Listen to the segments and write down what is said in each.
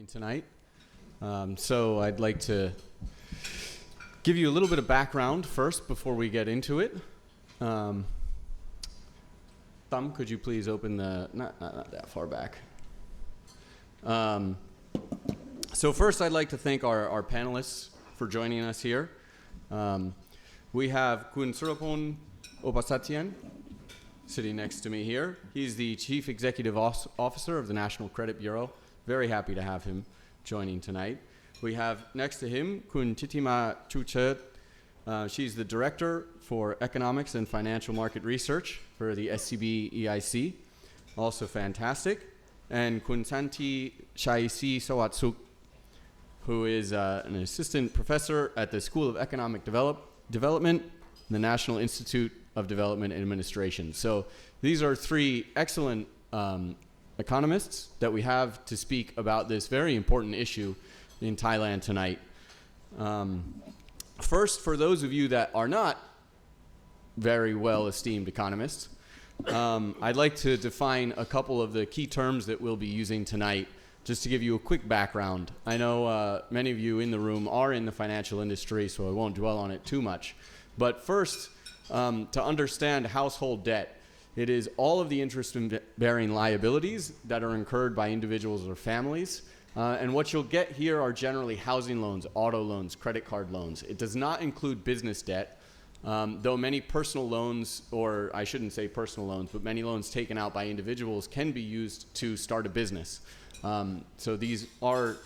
coming tonight. So I'd like to give you a little bit of background first before we get into it. Thumb, could you please open the, not that far back. So first I'd like to thank our panelists for joining us here. We have Surapol Opasatien sitting next to me here. He's the Chief Executive Officer of the National Credit Bureau. Very happy to have him joining tonight. We have next to him Thitima Chucherd. She's the Director for Economics and Financial Market Research for the SCB EIC. Also fantastic. And Santi Chaisrisawatsuk, who is an assistant professor at the School of Economic Development, the National Institute of Development Administration. So these are three excellent economists that we have to speak about this very important issue in Thailand tonight. First, for those of you that are not very well esteemed economists, I'd like to define a couple of the key terms that we'll be using tonight, just to give you a quick background. I know many of you in the room are in the financial industry, so I won't dwell on it too much. But first, to understand household debt, it is all of the interest-bearing liabilities that are incurred by individuals or families. And what you'll get here are generally housing loans, auto loans, credit card loans. It does not include business debt, though many personal loans, or I shouldn't say personal loans, but many loans taken out by individuals can be used to start a business. So these are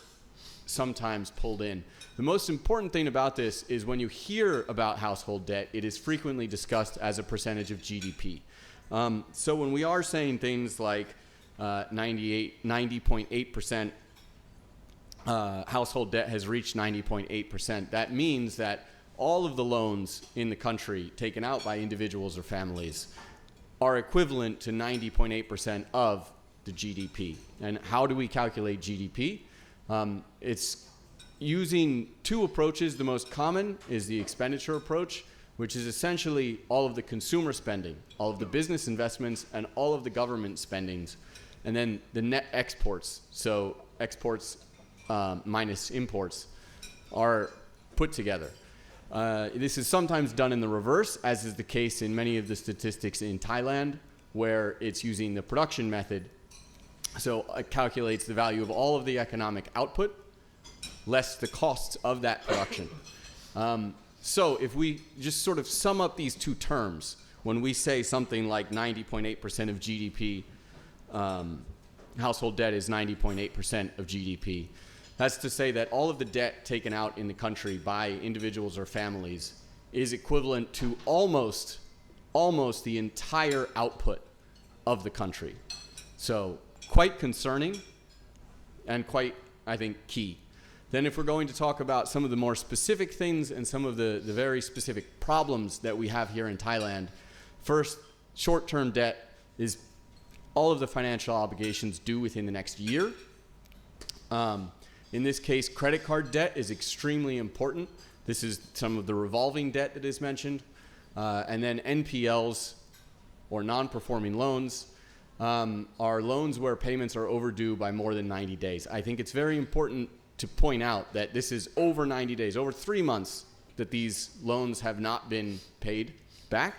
sometimes pulled in. The most important thing about this is when you hear about household debt, it is frequently discussed as a percentage of GDP. So when we are saying things like 90.8% household debt has reached 90.8%, that means that all of the loans in the country taken out by individuals or families are equivalent to 90.8% of the GDP. And how do we calculate GDP? It's using two approaches. The most common is the expenditure approach, which is essentially all of the consumer spending, all of the business investments, and all of the government spendings, and then the net exports. So exports minus imports are put together. This is sometimes done in the reverse, as is the case in many of the statistics in Thailand, where it's using the production method. So it calculates the value of all of the economic output less the costs of that production. So if we just sort of sum up these two terms, when we say something like 90.8% of GDP, household debt is 90.8% of GDP, that's to say that all of the debt taken out in the country by individuals or families is equivalent to almost the entire output of the country. So quite concerning and quite, I think, key. Then if we're going to talk about some of the more specific things and some of the very specific problems that we have here in Thailand, first, short-term debt is all of the financial obligations due within the next year. In this case, credit card debt is extremely important. This is some of the revolving debt that is mentioned. And then NPLs, or non-performing loans, are loans where payments are overdue by more than 90 days. I think it's very important to point out that this is over 90 days, over 3 months that these loans have not been paid back.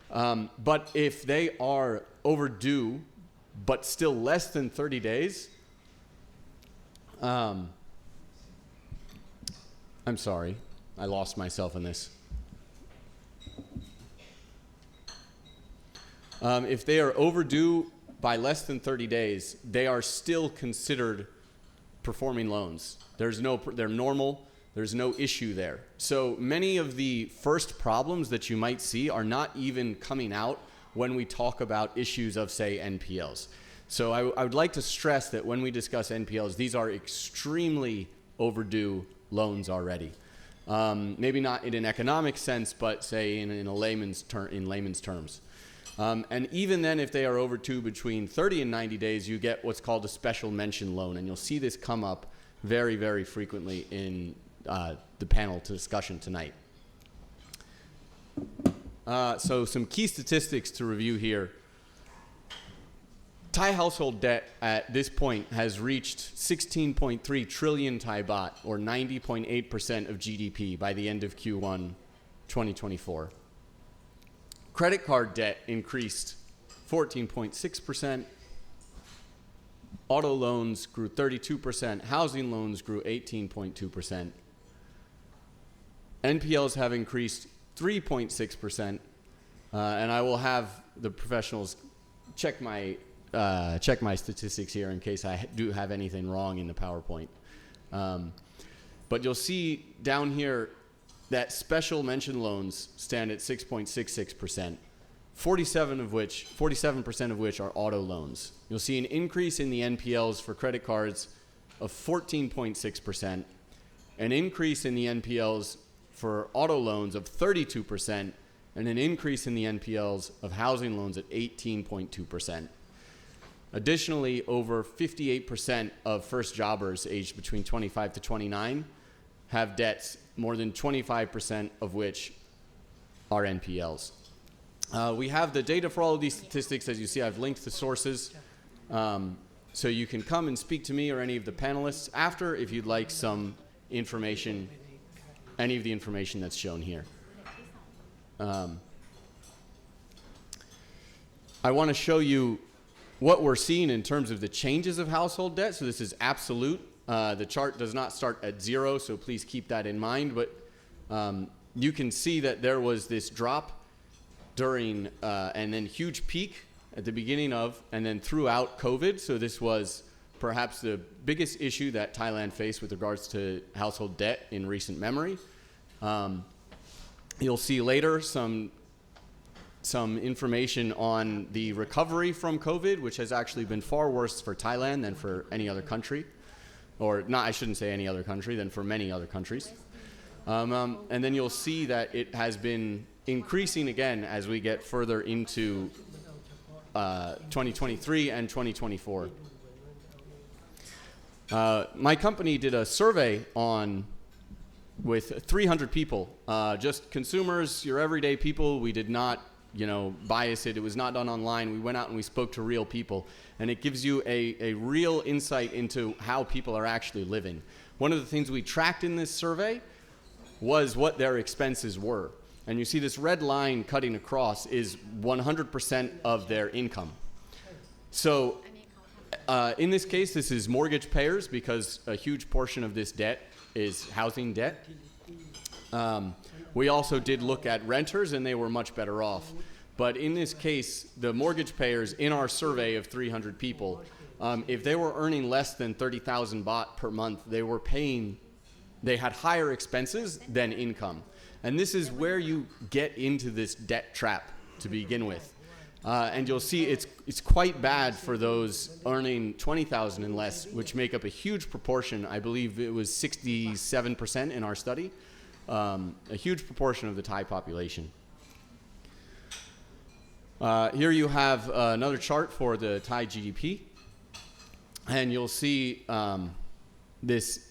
But if they are overdue, but still less than 30 days, I'm sorry, I lost myself in this. If they are overdue by less than 30 days, they are still considered performing loans. They're normal. There's no issue there. So many of the first problems that you might see are not even coming out when we talk about issues of, say, NPLs. So I would like to stress that when we discuss NPLs, these are extremely overdue loans already. Maybe not in an economic sense, but say in layman's terms. And even then, if they are overdue between 30 and 90 days, you get what's called a special mention loan. And you'll see this come up very, very frequently in the panel discussion tonight. So some key statistics to review here. Thai household debt at this point has reached 16.3 trillion Thai baht, or 90.8% of GDP by the end of Q1 2024. Credit card debt increased 14.6%. Auto loans grew 32%. Housing loans grew 18.2%. NPLs have increased 3.6%. And I will have the professionals check my statistics here in case I do have anything wrong in the PowerPoint. But you'll see down here that special mention loans stand at 6.66%, 47% of which are auto loans. You'll see an increase in the NPLs for credit cards of 14.6%, an increase in the NPLs for auto loans of 32%, and an increase in the NPLs of housing loans at 18.2%. Additionally, over 58% of first jobbers aged between 25 to 29 have debts, more than 25% of which are NPLs. We have the data for all of these statistics. As you see, I've linked the sources. So you can come and speak to me or any of the panelists after if you'd like some information, any of the information that's shown here. I want to show you what we're seeing in terms of the changes of household debt. So this is absolute. The chart does not start at 0, so please keep that in mind. But you can see that there was this drop during and then huge peak at the beginning of and then throughout COVID. So this was perhaps the biggest issue that Thailand faced with regards to household debt in recent memory. You'll see later some information on the recovery from COVID, which has actually been far worse for Thailand than for any other country. Or not, I shouldn't say any other country, than for many other countries. And then you'll see that it has been increasing again as we get further into 2023 and 2024. My company did a survey with 300 people, just consumers, your everyday people. We did not, bias it. It was not done online. We went out and we spoke to real people, and it gives you a real insight into how people are actually living. One of the things we tracked in this survey was what their expenses were. And you see this red line cutting across is 100% of their income. So in this case, this is mortgage payers because a huge portion of this debt is housing debt. We also did look at renters, and they were much better off. But in this case, the mortgage payers in our survey of 300 people, if they were earning less than 30,000 baht per month, they had higher expenses than income. And this is where you get into this debt trap to begin with. And you'll see it's quite bad for those earning 20,000 and less, which make up a huge proportion. I believe it was 67% in our study. A huge proportion of the Thai population. Here you have another chart for the Thai GDP. And you'll see this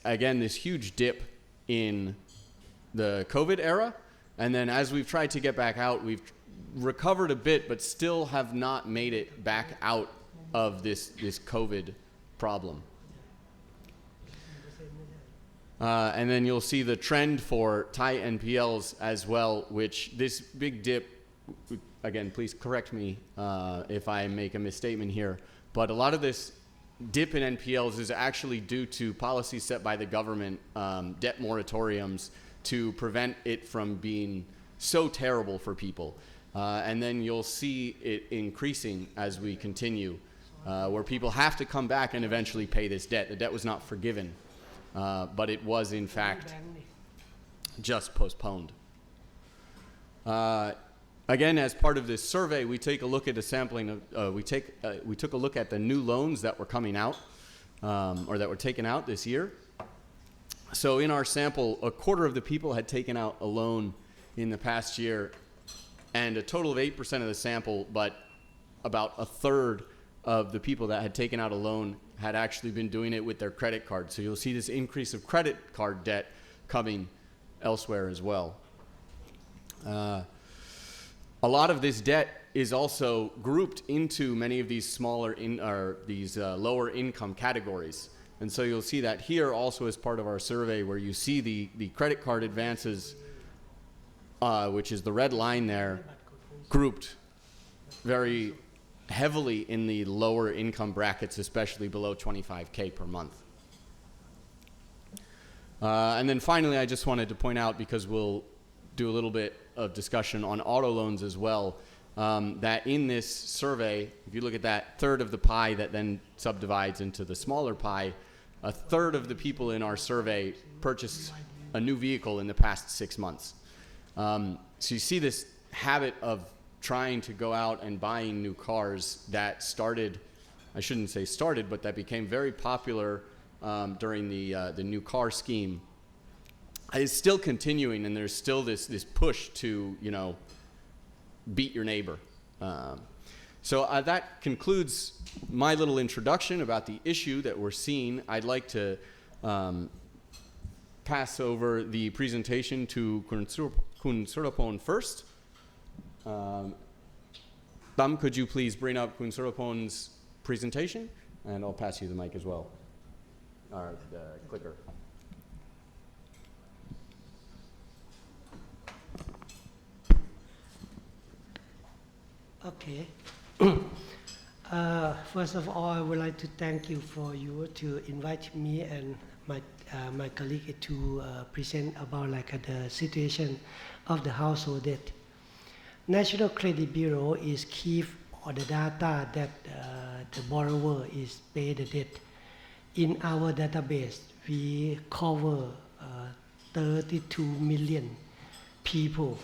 huge dip in the COVID era. And then as we've tried to get back out, we've recovered a bit, but still have not made it back out of this COVID problem. And then you'll see the trend for Thai NPLs as well, which this big dip, again, please correct me if I make a misstatement here, but a lot of this dip in NPLs is actually due to policies set by the government, debt moratoriums, to prevent it from being so terrible for people. And then you'll see it increasing as we continue, where people have to come back and eventually pay this debt. The debt was not forgiven, but it was in fact just postponed. Again, as part of this survey, we take a look at a sampling of, we took a look at the new loans that were coming out, or that were taken out this year. So in our sample, a quarter of the people had taken out a loan in the past year, and a total of 8% of the sample, but about a third of the people that had taken out a loan had actually been doing it with their credit card. So you'll see this increase of credit card debt coming elsewhere as well. a lot of this debt is also grouped into many of these lower income categories. And so you'll see that here also as part of our survey, where you see the credit card advances, which is the red line there, grouped very heavily in the lower income brackets, especially below 25K per month. And then finally, I just wanted to point out, because we'll do a little bit of discussion on auto loans as well, that in this survey, if you look at that third of the pie that then subdivides into the smaller pie, a third of the people in our survey purchased a new vehicle in the past 6 months. So you see this habit of trying to go out and buying new cars that started, I shouldn't say started, but that became very popular during the new car scheme. It's still continuing, and there's still this push to, beat your neighbor. So that concludes my little introduction about the issue that we're seeing. I'd like to pass over the presentation to Kun Surapol first. Tam, could you please bring up Kun Surapol's presentation? And I'll pass you the mic as well, or the clicker. Okay. First of all, I would like to thank you for you to invite me and my colleague to present about the situation of the household debt. National Credit Bureau is keep all the data that the borrower is paid the debt. In our database, we cover 32 million people.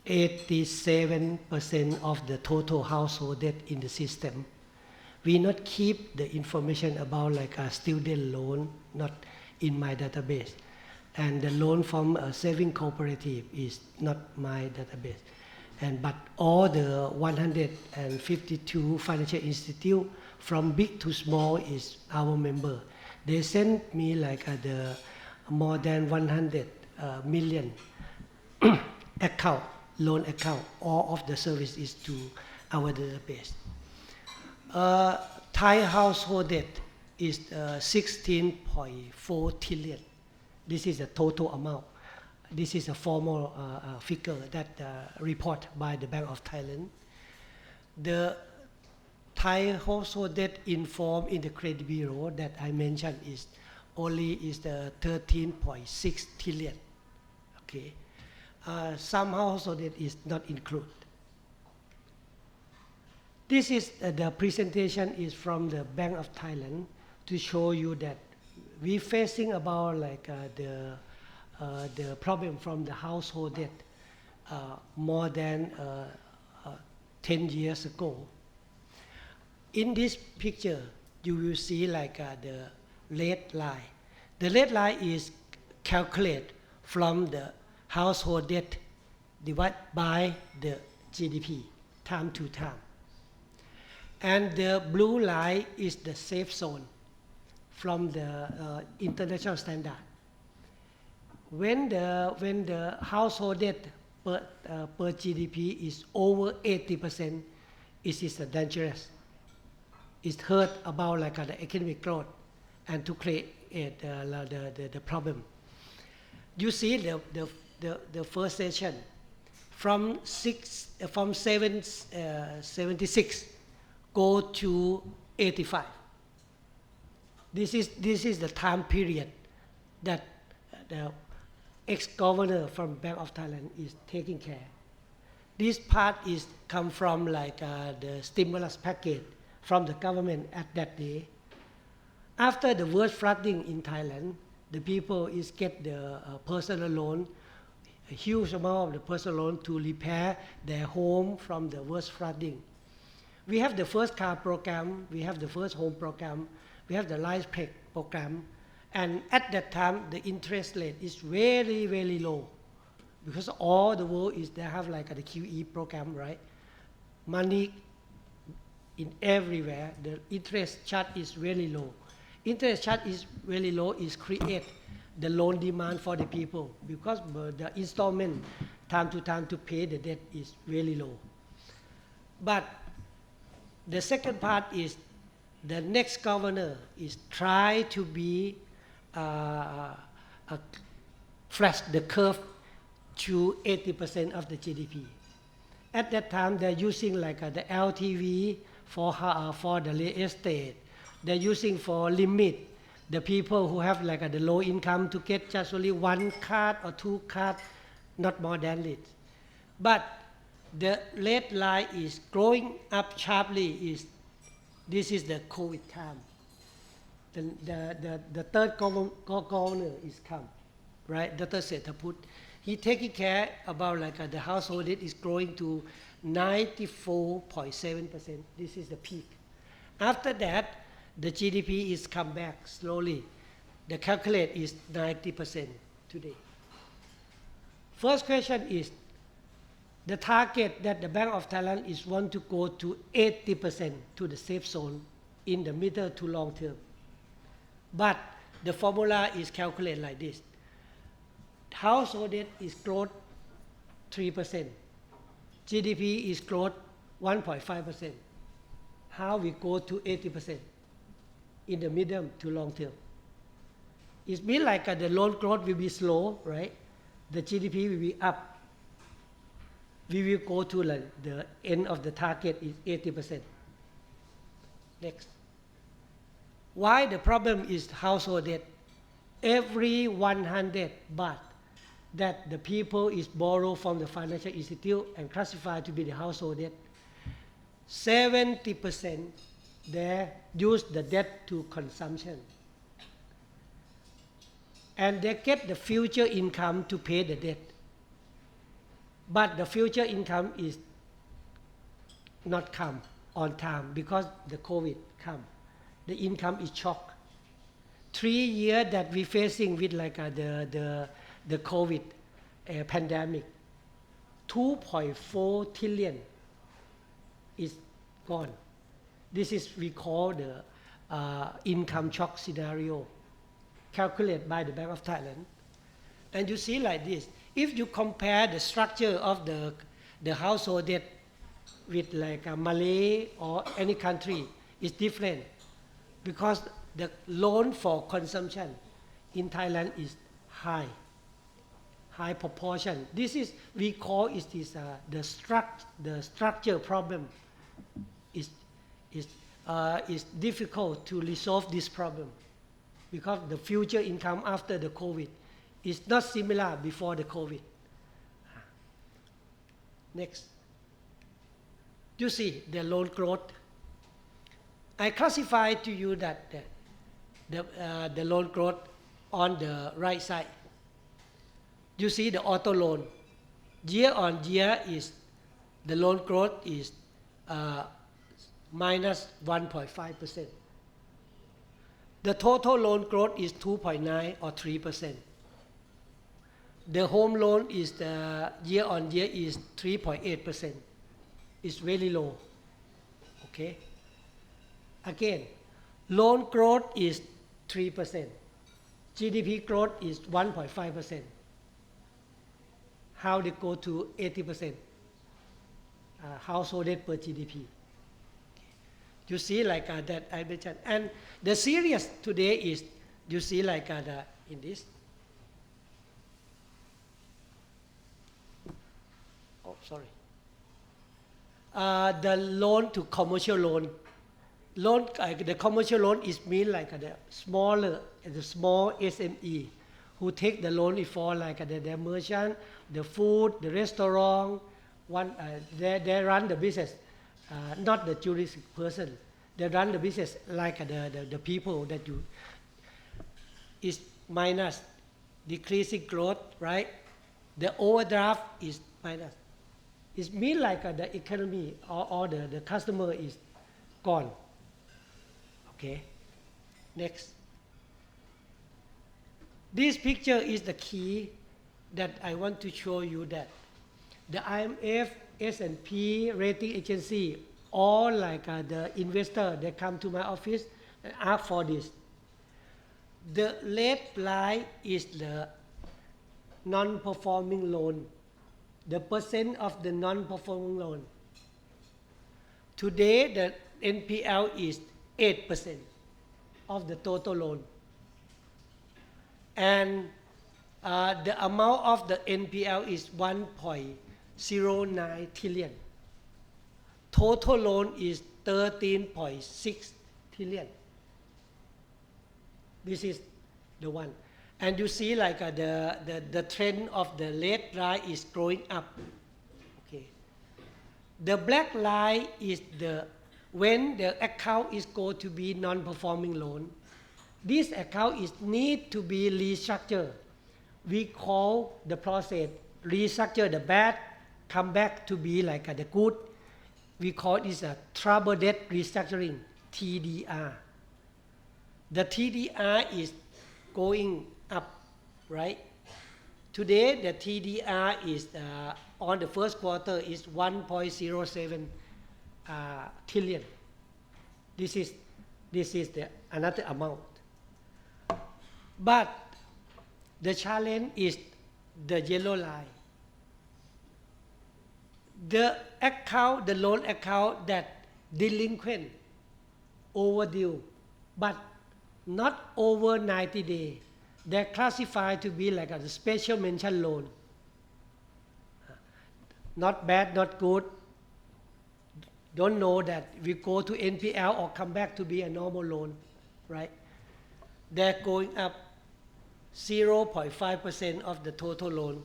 87% of the total household debt in the system. We not keep the information about a student loan, not in my database. And the loan from a saving cooperative is not my database. But all the 152 financial institute, from big to small, is our member. They send me the more than 100 million account. Loan account, all of the service is to our database. Thai household debt is 16.4 trillion. This is the total amount. This is a formal figure that report by the Bank of Thailand. The Thai household debt informed in the credit bureau that I mentioned is the 13.6 trillion. Okay. Some household debt is not included. This is the presentation is from the Bank of Thailand to show you that we facing about the problem from the household debt more than 10 years ago. In this picture, you will see the red line. The red line is calculated from the household debt divided by the GDP, time to time. And the blue line is the safe zone from the international standard. When the household debt per GDP is over 80%, it is dangerous. It hurt about the economic growth and to create the problem. You see the first session from 76 go to 85. This is the time period that the ex-governor from Bank of Thailand is taking care. This part is come from the stimulus package from the government at that day. After the worst flooding in Thailand, the people is get the personal loan, a huge amount of the personal loan to repair their home from the worst flooding. We have the first car program, we have the first home program, we have the life program, and at that time the interest rate is very, very low because all the world is they have the QE program, right? Money in everywhere, the interest charge is really low. Interest charge is really low is create the loan demand for the people because the installment time to time to pay the debt is really low. But the second part is the next governor is try to be flash the curve to 80% of the GDP. At that time, they're using like the LTV for the real estate. They're using for limit the people who have like the low income to get just only 1 card or 2 cards, not more than it. But the red line is growing up sharply. This is the COVID time. The third governor is come, right? Dr. Srettha Thavisin. He taking care about like the household debt is growing to 94.7%. This is the peak. After that, the GDP is come back slowly. The calculate is 90% today. First question is, the target that the Bank of Thailand is want to go to 80% to the safe zone in the middle to long term. But the formula is calculated like this. Household debt is growth 3%. GDP is growth 1.5%. How we go to 80% in the medium to long term? It means like the loan growth will be slow, right? The GDP will be up. We will go to like the end of the target is 80%. Next. Why the problem is household debt? Every 100 baht that the people is borrow from the financial institute and classified to be the household debt, 70% they use the debt to consumption. And they get the future income to pay the debt. But the future income is not come on time because the COVID come. The income is shocked. 3 years that we facing with like the COVID pandemic, 2.4 trillion is gone. This is we call the income shock scenario, calculated by the Bank of Thailand. And you see like this. If you compare the structure of the household debt with like Malay or any country, it's different because the loan for consumption in Thailand is high proportion. This is we call it is the structure problem is difficult to resolve this problem because the future income after the COVID is not similar before the COVID. Next. You see the loan growth. I classify to you that the loan growth on the right side. You see the auto loan. Year on year is the loan growth is minus 1.5%. The total loan growth is 2.9 or 3%. The home loan is the year on year is 3.8%. It's very low. Okay. Again, loan growth is 3%. GDP growth is 1.5%. How they go to 80% household debt per GDP. You see like that I mentioned. And the serious today is, you see like in this. Oh, sorry. The loan to commercial loan. The commercial loan is mean like the small SME who take the loan for like the merchant, the food, the restaurant. They run the business, not the juristic person. They run the business like the people that you is minus, decreasing growth, right? The overdraft is minus. It means like the economy or the customer is gone. Okay. Next. This picture is the key that I want to show you that the IMF, S&P rating agency, all like the investor, they come to my office and ask for this. The red line is the non-performing loan, the percent of the non-performing loan. Today, the NPL is 8% of the total loan. And the amount of the NPL is 1.09 trillion. Total loan is 13.6 trillion. This is the one. And you see like the trend of the red line is growing up. Okay. The black line is when the account is going to be non-performing loan. This account is need to be restructured. We call the process restructure the bad, come back to be like the good. We call it a trouble debt restructuring, TDR. The TDR is going up, right? Today the TDR is on the first quarter is 1.07 trillion. This is another amount. But the challenge is the yellow line. The loan account that delinquent, overdue, but not over 90 days, they're classified to be like a special mention loan. Not bad, not good. Don't know that we go to NPL or come back to be a normal loan, right? They're going up 0.5% of the total loan,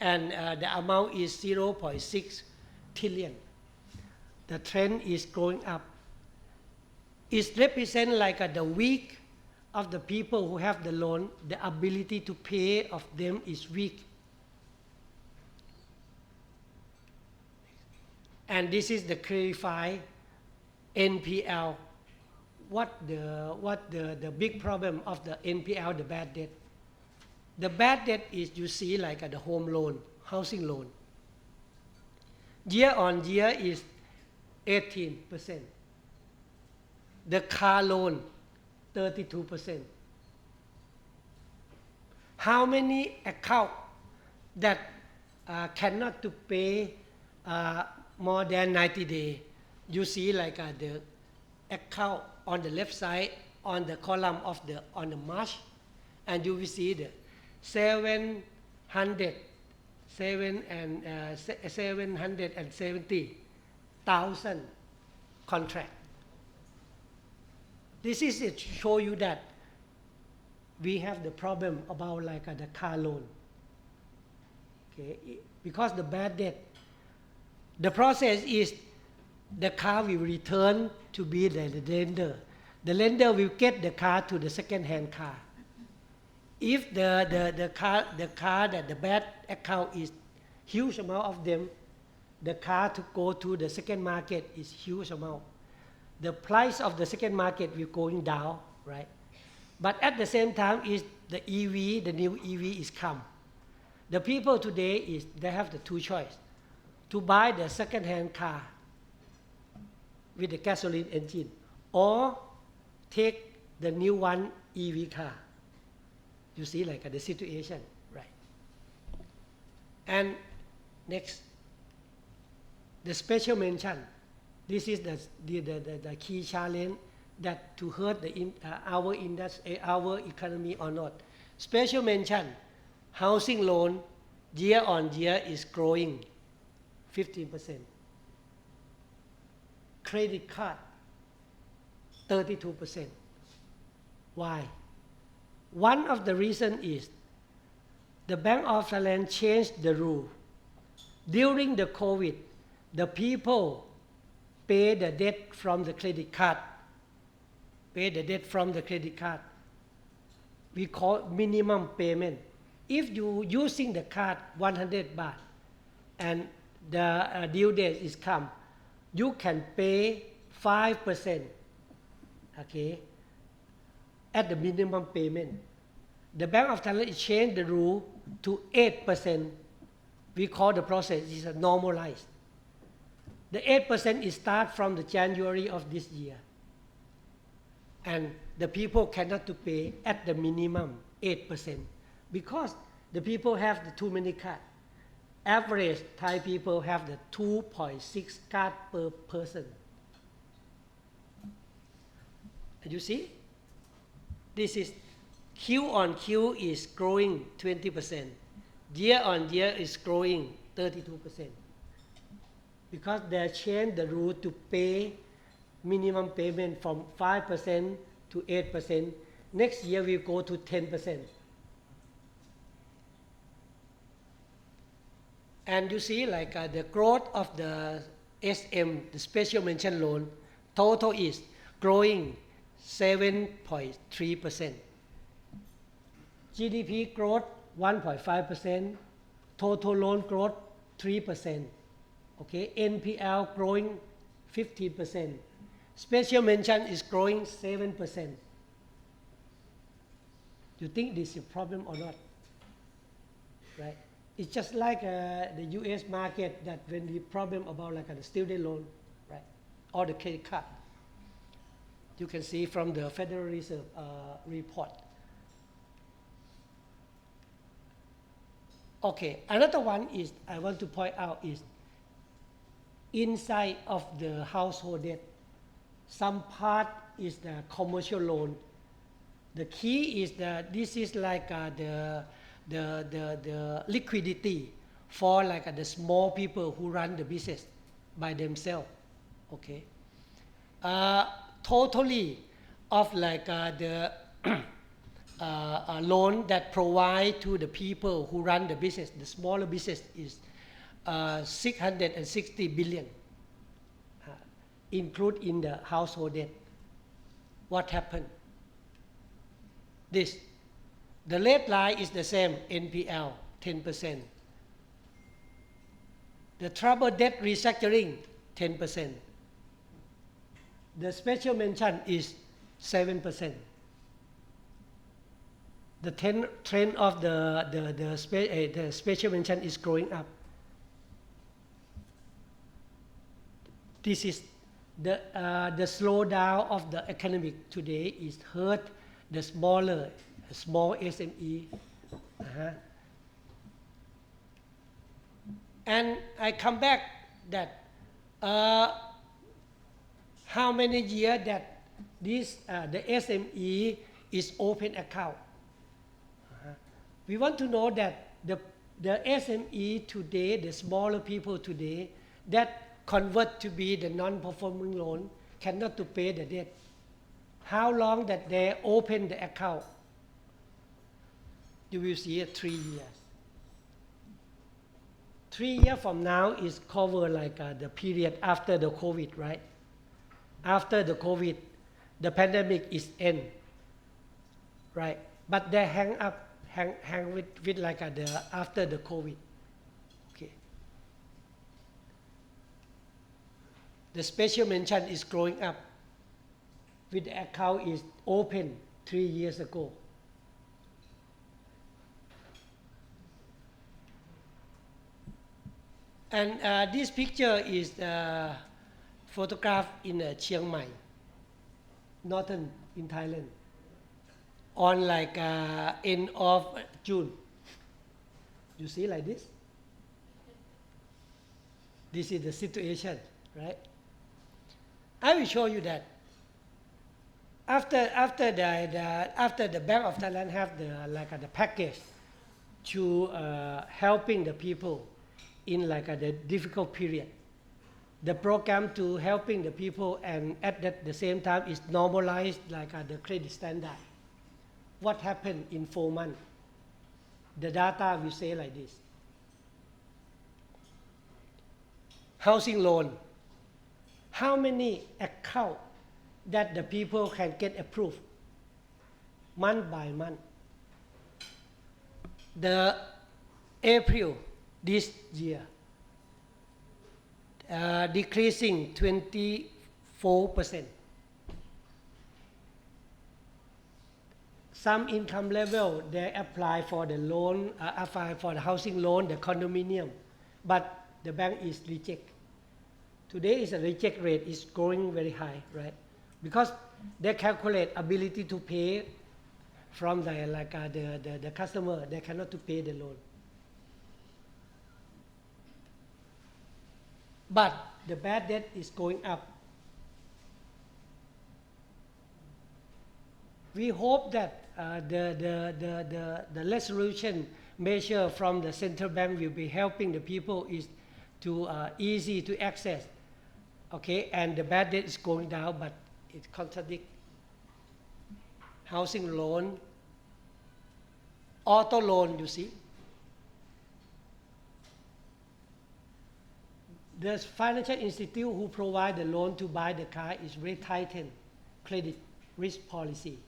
and the amount is 0.6 trillion. The trend is going up. It represents like the weak of the people who have the loan, the ability to pay of them is weak. And this is the clarified NPL. What the big problem of the NPL, the bad debt? The bad debt is you see like the home loan, housing loan. Year on year is 18%. The car loan, 32%. How many accounts that cannot to pay more than 90 days? You see like the account on the left side on the column of on the March, and you will see the 770,000 contract. This is to show you that we have the problem about like the car loan. Okay, because the bad debt, the process is the car will return to be the lender. The lender will get the car to the second-hand car. If the car that the bad account is huge amount of them, the car to go to the second market is huge amount. The price of the second market will going down, right? But at the same time is the EV, the new EV is come. The people today is they have the two choice to buy the second-hand car with the gasoline engine or take the new one EV car. You see like the situation, right? And next, the special mention. This is the key challenge that to hurt our industry, our economy or not. Special mention, housing loan year on year is growing 15%. Credit card 32%. Why? One of the reasons is the Bank of Thailand changed the rule. During the COVID, the people pay the debt from the credit card. Pay the debt from the credit card. We call minimum payment. If you using the card 100 baht and the due date is come, you can pay 5%, okay, at the minimum payment. The Bank of Thailand changed the rule to 8%. We call the process is normalized. The 8% is start from the January of this year. and the people cannot to pay at the minimum 8% because the people have the too many cards. Average Thai people have the 2.6 cards per person. And you see, this is Q on Q is growing 20%. Year on year is growing 32%. Because they changed the rule to pay minimum payment from 5% to 8%. Next year we go to 10%. And you see like the growth of the SM, the special mention loan, total is growing 7.3%. GDP growth 1.5%, total loan growth 3%. Okay, NPL growing 15%. Special mention is growing 7%. You think this is a problem or not? Right? It's just like the US market that when the problem about like the student loan, right? Or the credit card. You can see from the Federal Reserve report. Okay, another one is I want to point out is inside of the household debt, some part is the commercial loan. The key is that this is like the liquidity for like the small people who run the business by themselves. Okay, totally of like the loan that provide to the people who run the business, the smaller business is 660 billion, include in the household debt. What happened? This, the red line is the same, NPL 10%. The trouble debt restructuring 10%. The special mention is 7%. The trend of the special mention is growing up. This is the slowdown of the economic today is hurt the small SME. And I come back that how many years that this the SME is open account. We want to know that the SME today, the smaller people today, that convert to be the non-performing loan, cannot to pay the debt. How long that they open the account? You will see it 3 years. 3 years from now is cover like the period after the COVID, right? After the COVID, the pandemic is end, right? But they hang with like the after the COVID. Okay. The special mention is growing up. With the account is open 3 years ago. And this picture is photographed in Chiang Mai, northern in Thailand, on like end of June. You see like this? This is the situation, right? I will show you that. After the Bank of Thailand have the package to helping the people in like the difficult period, the program to helping the people and at the same time is normalized like the credit standard. What happened in 4 months? The data will say like this. Housing loan. How many accounts that the people can get approved month by month? The April this year decreasing 24%. Some income level they apply for the loan, apply for the housing loan, the condominium, but the bank is reject. Today is a reject rate is going very high, right? Because they calculate ability to pay from the customer. They cannot to pay the loan. But the bad debt is going up. We hope that the resolution measure from the central bank will be helping the people is to easy to access, okay, and the bad debt is going down, but it contradicts housing loan, auto loan, you see. The financial institute who provide the loan to buy the car is very tightened credit risk policy.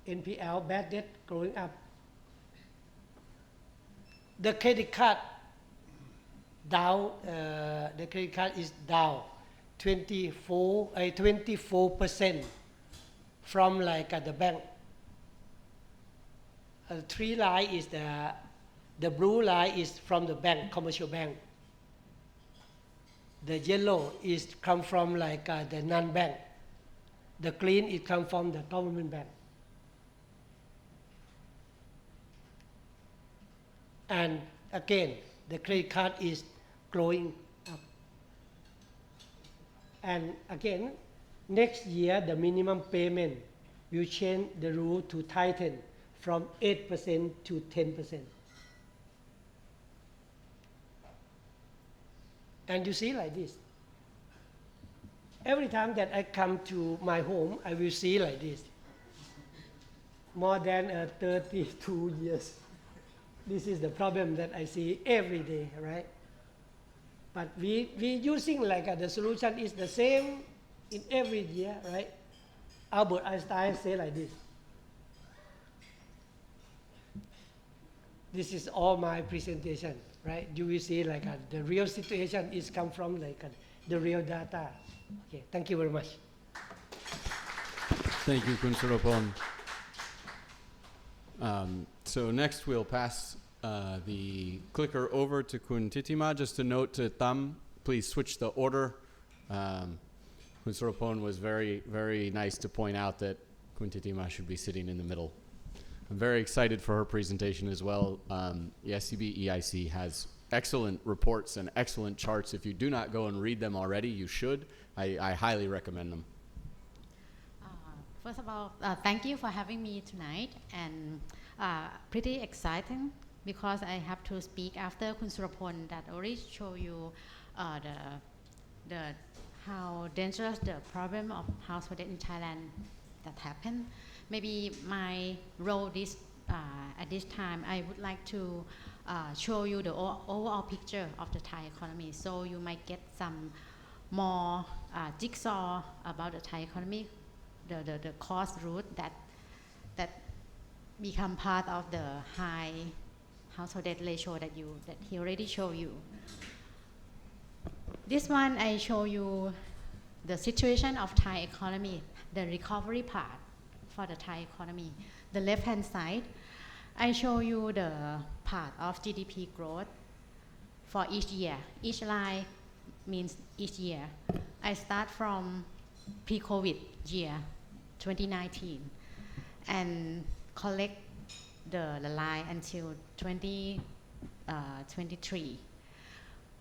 NPL, bad debt growing up. The credit card down. The credit card is down 24% from the bank. Three line is the blue line is from the bank, commercial bank. The yellow is come from the non-bank. The green it come from the government bank. And again, the credit card is growing up. And again, next year the minimum payment will change the rule to tighten from 8% to 10%. And you see like this. Every time that I come to my home, I will see like this. More than 32 years. This is the problem that I see every day, right? But we using the solution is the same in every year, right? Albert Einstein say like this. This is all my presentation, right? You will see the real situation is come from the real data. Okay, thank you very much. Thank you, Kun Surapol. So next we'll pass the clicker over to Kun Thitima. Just a note to Tham, please switch the order. Kun Surapol was very, very nice to point out that Kun Thitima should be sitting in the middle. I'm very excited for her presentation as well. The SCB EIC has excellent reports and excellent charts. If you do not go and read them already, you should. I highly recommend them. First of all, thank you for having me tonight, and pretty exciting because I have to speak after Kun Surapol that already show you how dangerous the problem of household debt in Thailand that happened. Maybe my role at this time, I would like to show you the overall picture of the Thai economy, so you might get some more jigsaw about the Thai economy, the cost route that become part of the high household debt ratio that he already showed you. This one I show you the situation of Thai economy, the recovery part for the Thai economy. The left hand side, I show you the part of GDP growth for each year. Each line means each year. I start from pre-COVID year 2019 and collect the line until 2023.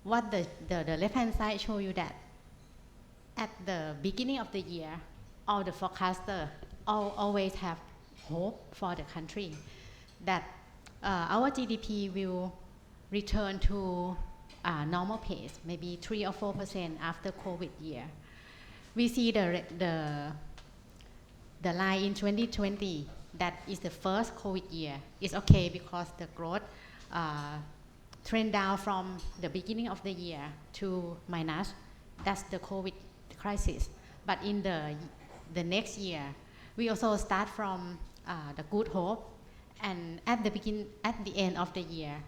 What the left hand side show you that at the beginning of the year, all the forecasters always have hope for the country that our GDP will return to normal pace, maybe 3 or 4% after COVID year. We see the line in 2020, that is the first COVID year. It's okay because the growth trend down from the beginning of the year to minus. That's the COVID crisis. But in the next year, we also start from the good hope, and at the end of the year,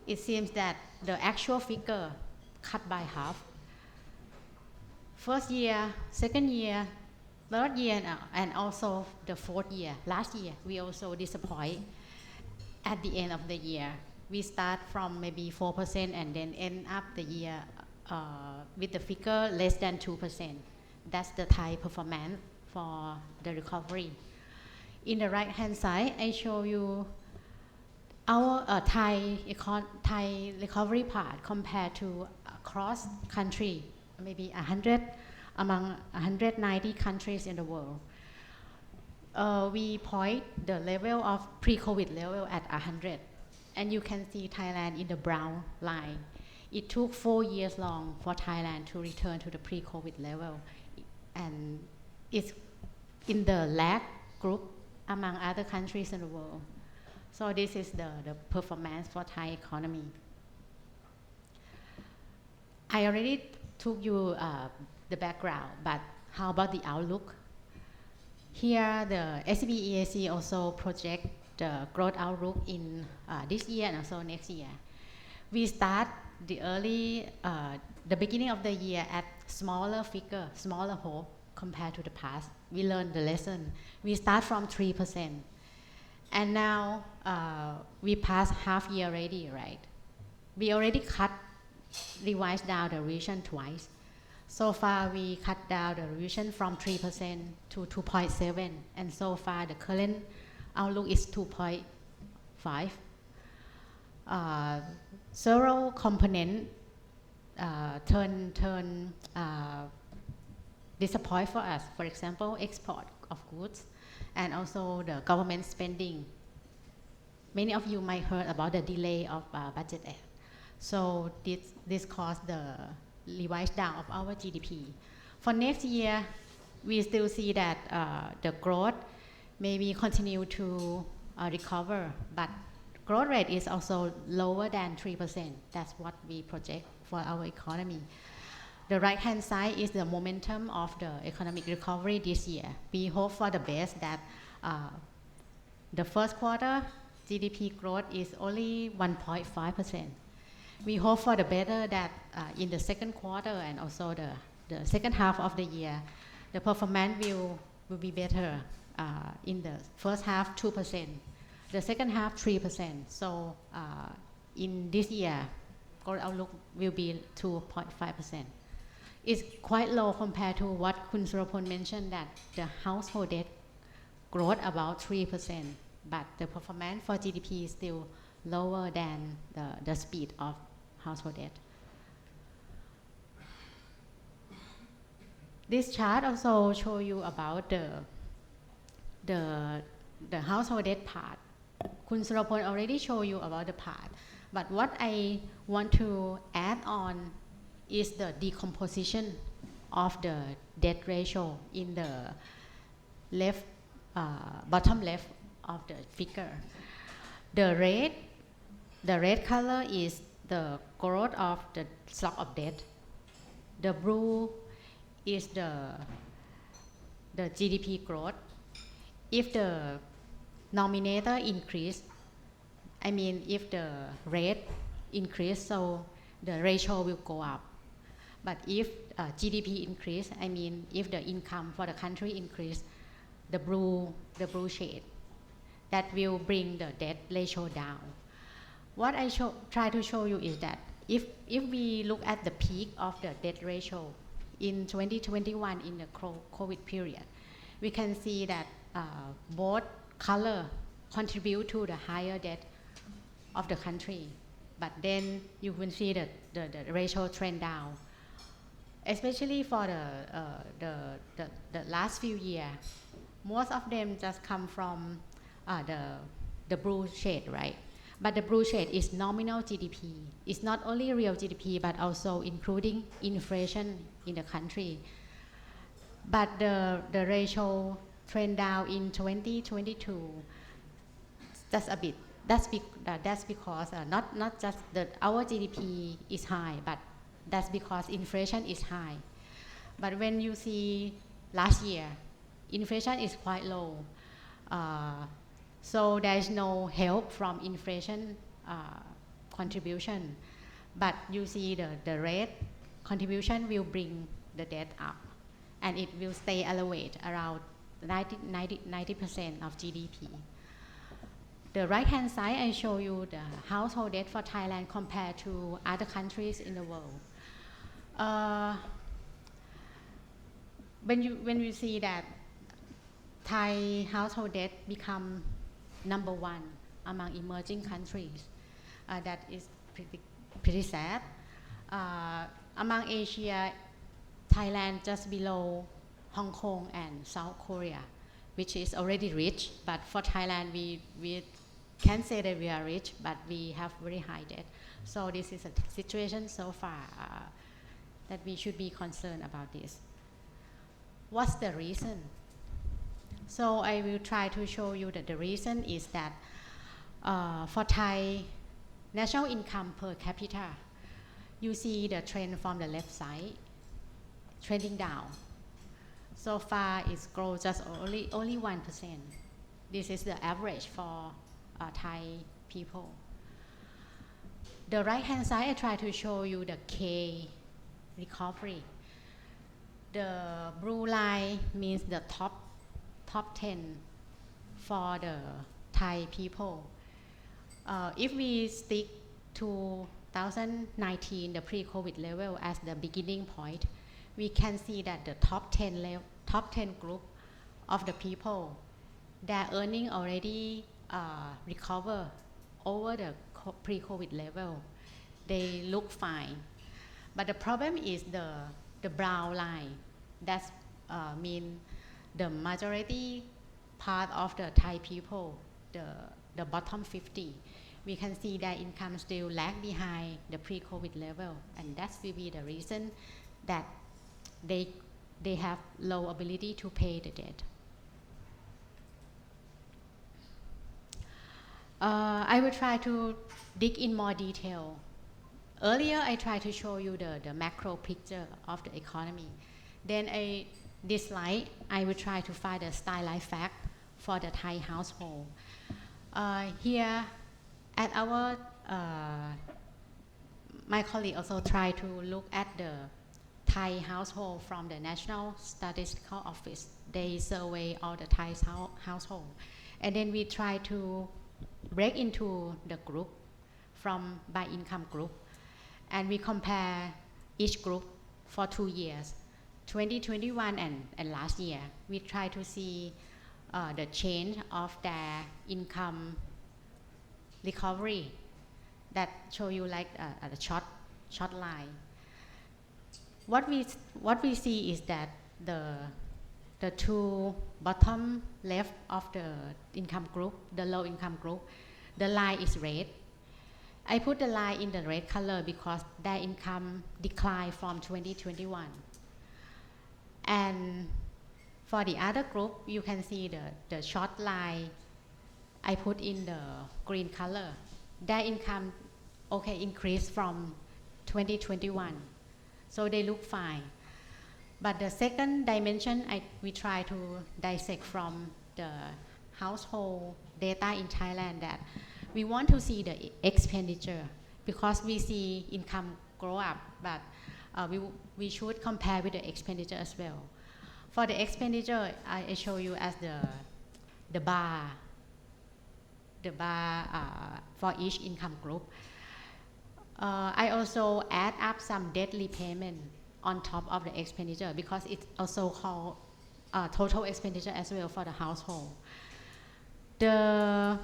it seems that the actual figure cut by half. First year, second year, third year, and also the fourth year. Last year, we also disappoint. At the end of the year, we start from maybe 4% and then end up the year with the figure less than 2%. That's the Thai performance for the recovery. In the right hand side, I show you our Thai recovery part compared to across country, maybe 100 among 190 countries in the world. We point the level of pre-COVID level at 100, and you can see Thailand in the brown line. It took 4 years long for Thailand to return to the pre-COVID level, and it's in the lag group among other countries in the world. So this is the performance for Thai economy. I already took you the background, but how about the outlook? Here, the SCB EIC also project the growth outlook in this year and also next year. We start the beginning of the year at smaller figure, smaller hope compared to the past. We learned the lesson. We start from 3%. And now we passed half year already, right? We already revised down the revision twice. So far, we cut down the revision from 3% to 2.7%, and so far the current outlook is 2.5%. Several components turn disappoint for us. For example, export of goods, and also the government spending. Many of you might heard about the delay of budget act. So this caused the revise down of our GDP. For next year, we still see that the growth maybe continue to recover, but growth rate is also lower than 3%. That's what we project for our economy. The right-hand side is the momentum of the economic recovery this year. We hope for the best that the first quarter GDP growth is only 1.5%. We hope for the better that in the second quarter and also the second half of the year, the performance will be better. In the first half, 2%. The second half, 3%. So in this year, growth outlook will be 2.5%. It's quite low compared to what Kun Surapol mentioned, that the household debt growth about 3%, but the performance for GDP is still lower than the speed of household debt. This chart also show you about the household debt part. Kun Surapol already showed you about the part, but what I want to add on is the decomposition of the debt ratio in the left, bottom left of the figure. The red color is the growth of the stock of debt. The blue is the GDP growth. If the nominator increase, I mean if the rate increase, so the ratio will go up. But if GDP increase, I mean if the income for the country increase, the blue shade, that will bring the debt ratio down. What I try to show you is that if we look at the peak of the debt ratio in 2021 in the COVID period, we can see that both color contribute to the higher debt of the country, but then you will see that the ratio trend down, especially for the last few years. Most of them just come from the blue shade, right? But the blue shade is nominal GDP. It's not only real GDP, but also including inflation in the country. But the ratio trend down in 2022 just a bit. That's because not just that our GDP is high, but that's because inflation is high. But when you see last year, inflation is quite low. So there is no help from inflation contribution. But you see the rate contribution will bring the debt up, and it will stay elevated around 90% of GDP. The right-hand side, I show you the household debt for Thailand compared to other countries in the world. When you see that Thai household debt become number one among emerging countries, that is pretty sad. Among Asia, Thailand just below Hong Kong and South Korea, which is already rich. But for Thailand, we can't say that we are rich, but we have very high debt. So this is a situation so far that we should be concerned about this. What's the reason? So I will try to show you that the reason is that for Thai national income per capita, you see the trend from the left side, trending down. So far it's grown just only 1%. This is the average for Thai people. The right hand side, I try to show you the K recovery. The blue line means the top 10 for the Thai people. If we stick to 2019, the pre-COVID level as the beginning point, we can see that the top 10 group of the people, their earning already recover over the pre-COVID level. They look fine. But the problem is the brown line. That means the majority part of the Thai people, the bottom 50, we can see their income still lag behind the pre-COVID level, and that will be the reason that they have low ability to pay the debt. I will try to dig in more detail. Earlier, I tried to show you the macro picture of the economy. Then this slide, I will try to find a stylized fact for the Thai household. Here, at our, my colleague also tried to look at the Thai household from the National Statistical Office. They survey all the Thai household. And then we try to break into the group by income group. And we compare each group for 2 years, 2021 and last year. We try to see the change of their income recovery that show you like a short line. What we see is that the two bottom left of the income group, the low income group, the line is red. I put the line in the red color because their income declined from 2021. And for the other group, you can see the short line I put in the green color. Their income increased from 2021. So they look fine. But the second dimension, we try to dissect from the household data in Thailand, that we want to see the expenditure because we see income grow up, but we should compare with the expenditure as well. For the expenditure, I show you as the bar for each income group. I also add up some debt repayment on top of the expenditure because it's also called total expenditure as well for the household. The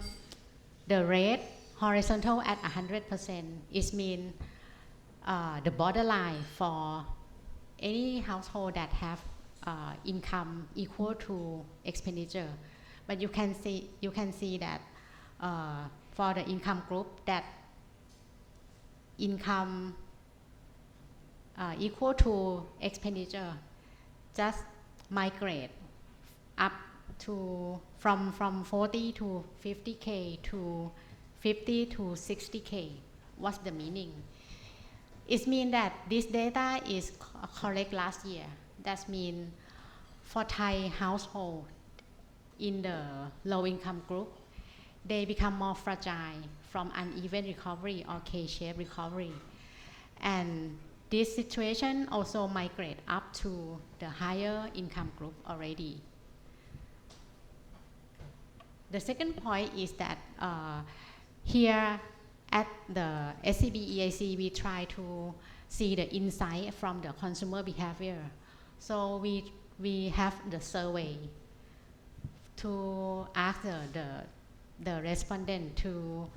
red horizontal at 100% is mean the borderline for any household that have income equal to expenditure. But you can see that for the income group that income equal to expenditure just migrate up to from 40 to 50K to 50 to 60K. What's the meaning? It means that this data is correct last year. That means for Thai household in the low income group, they become more fragile from uneven recovery or K-shaped recovery. And this situation also migrate up to the higher income group already. The second point is that here at the SCB EIC, we try to see the insight from the consumer behavior. So we have the survey to ask the respondent to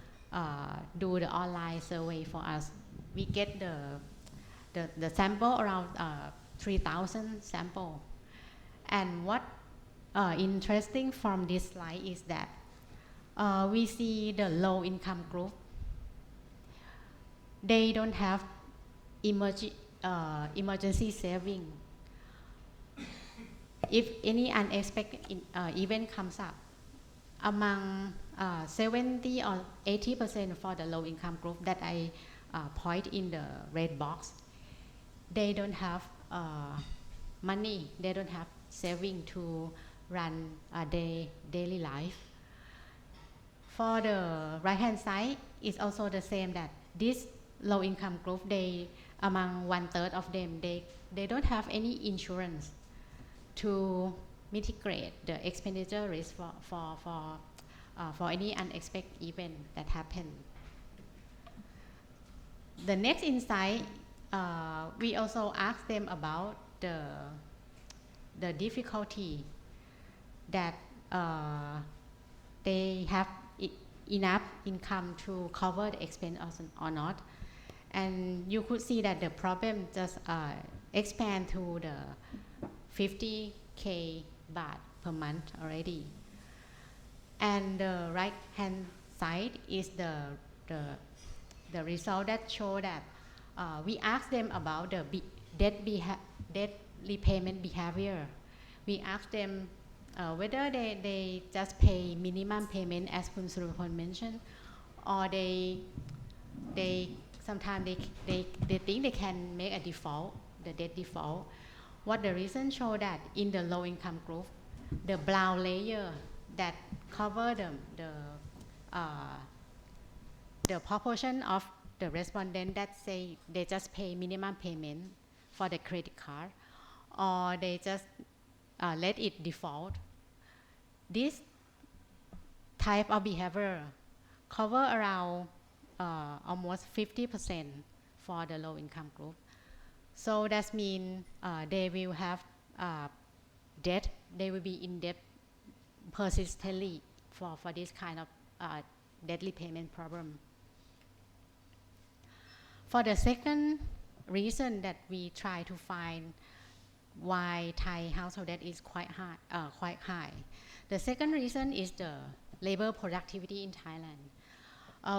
do the online survey for us. We get the sample around 3,000 sample. And what interesting from this slide is that we see the low income group. They don't have emergency saving. If any unexpected event comes up, among 70 or 80% for the low income group that I point in the red box, they don't have money, they don't have saving to run their daily life. For the right hand side, it's also the same that this low income group, among 1/3 of them, they don't have any insurance to mitigate the expenditure risk for any unexpected event that happen. The next insight, we also ask them about the difficulty that they have enough income to cover the expense or not. And you could see that the problem just expand to the 50K baht per month already. And the right hand side is the result that show that we asked them about the debt repayment behavior. We asked them whether they just pay minimum payment, as Kun Surapol mentioned, or they sometimes they think they can make a default, the debt default. What the reason show that in the low income group, the brown layer that cover the proportion of the respondent that say they just pay minimum payment for the credit card, or they just let it default. This type of behavior cover around almost 50% for the low income group. So that means they will have debt, they will be in debt persistently for this kind of debt repayment problem. For the second reason that we try to find why Thai household debt is quite high. The second reason is the labor productivity in Thailand.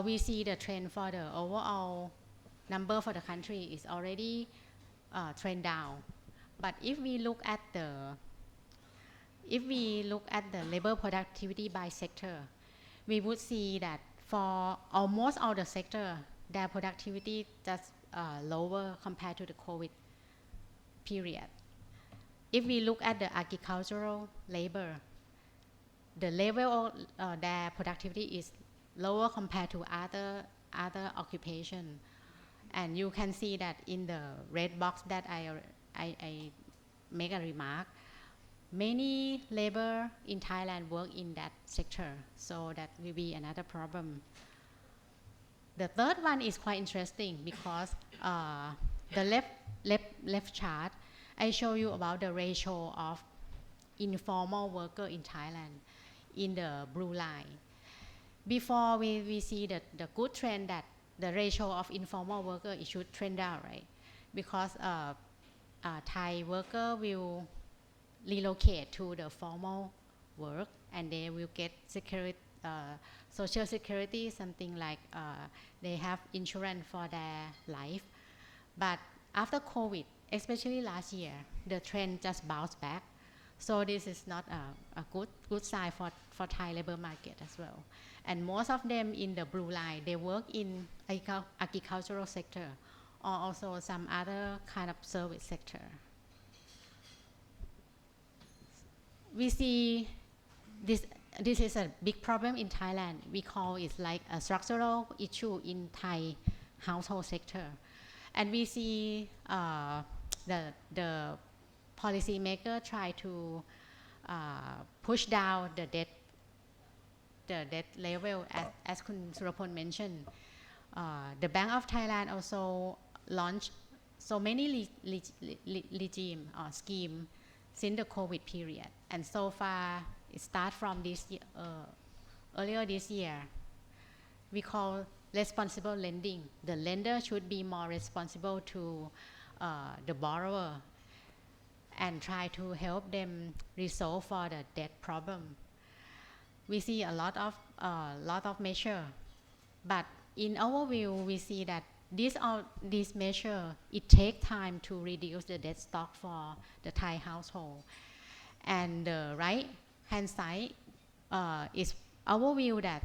We see the trend for the overall number for the country is already trend down. But if we look at the labor productivity by sector, we would see that for almost all the sector, their productivity just lower compared to the COVID period. If we look at the agricultural labor, the level of their productivity is lower compared to other occupation. And you can see that in the red box that I make a remark, many labor in Thailand work in that sector, so that will be another problem. The third one is quite interesting because the left chart, I show you about the ratio of informal worker in Thailand in the blue line. Before we see the good trend that the ratio of informal worker, it should trend down, right? Because Thai worker will relocate to the formal work and they will get security, social security, something like they have insurance for their life. But after COVID, especially last year, the trend just bounced back. So this is not a good sign for Thai labor market as well. And most of them in the blue line, they work in agricultural sector or also some other kind of service sector. We see this is a big problem in Thailand. We call it like a structural issue in Thai household sector. And we see the policymaker try to push down the debt level, as Kun Surapol mentioned. The Bank of Thailand also launched so many regime or scheme since the COVID period, and so far it start from this earlier this year. We call responsible lending. The lender should be more responsible to the borrower and try to help them resolve for the debt problem. We see a lot of measure, but in our view, we see that this measure, it takes time to reduce the debt stock for the Thai household. And the right hand side is our view that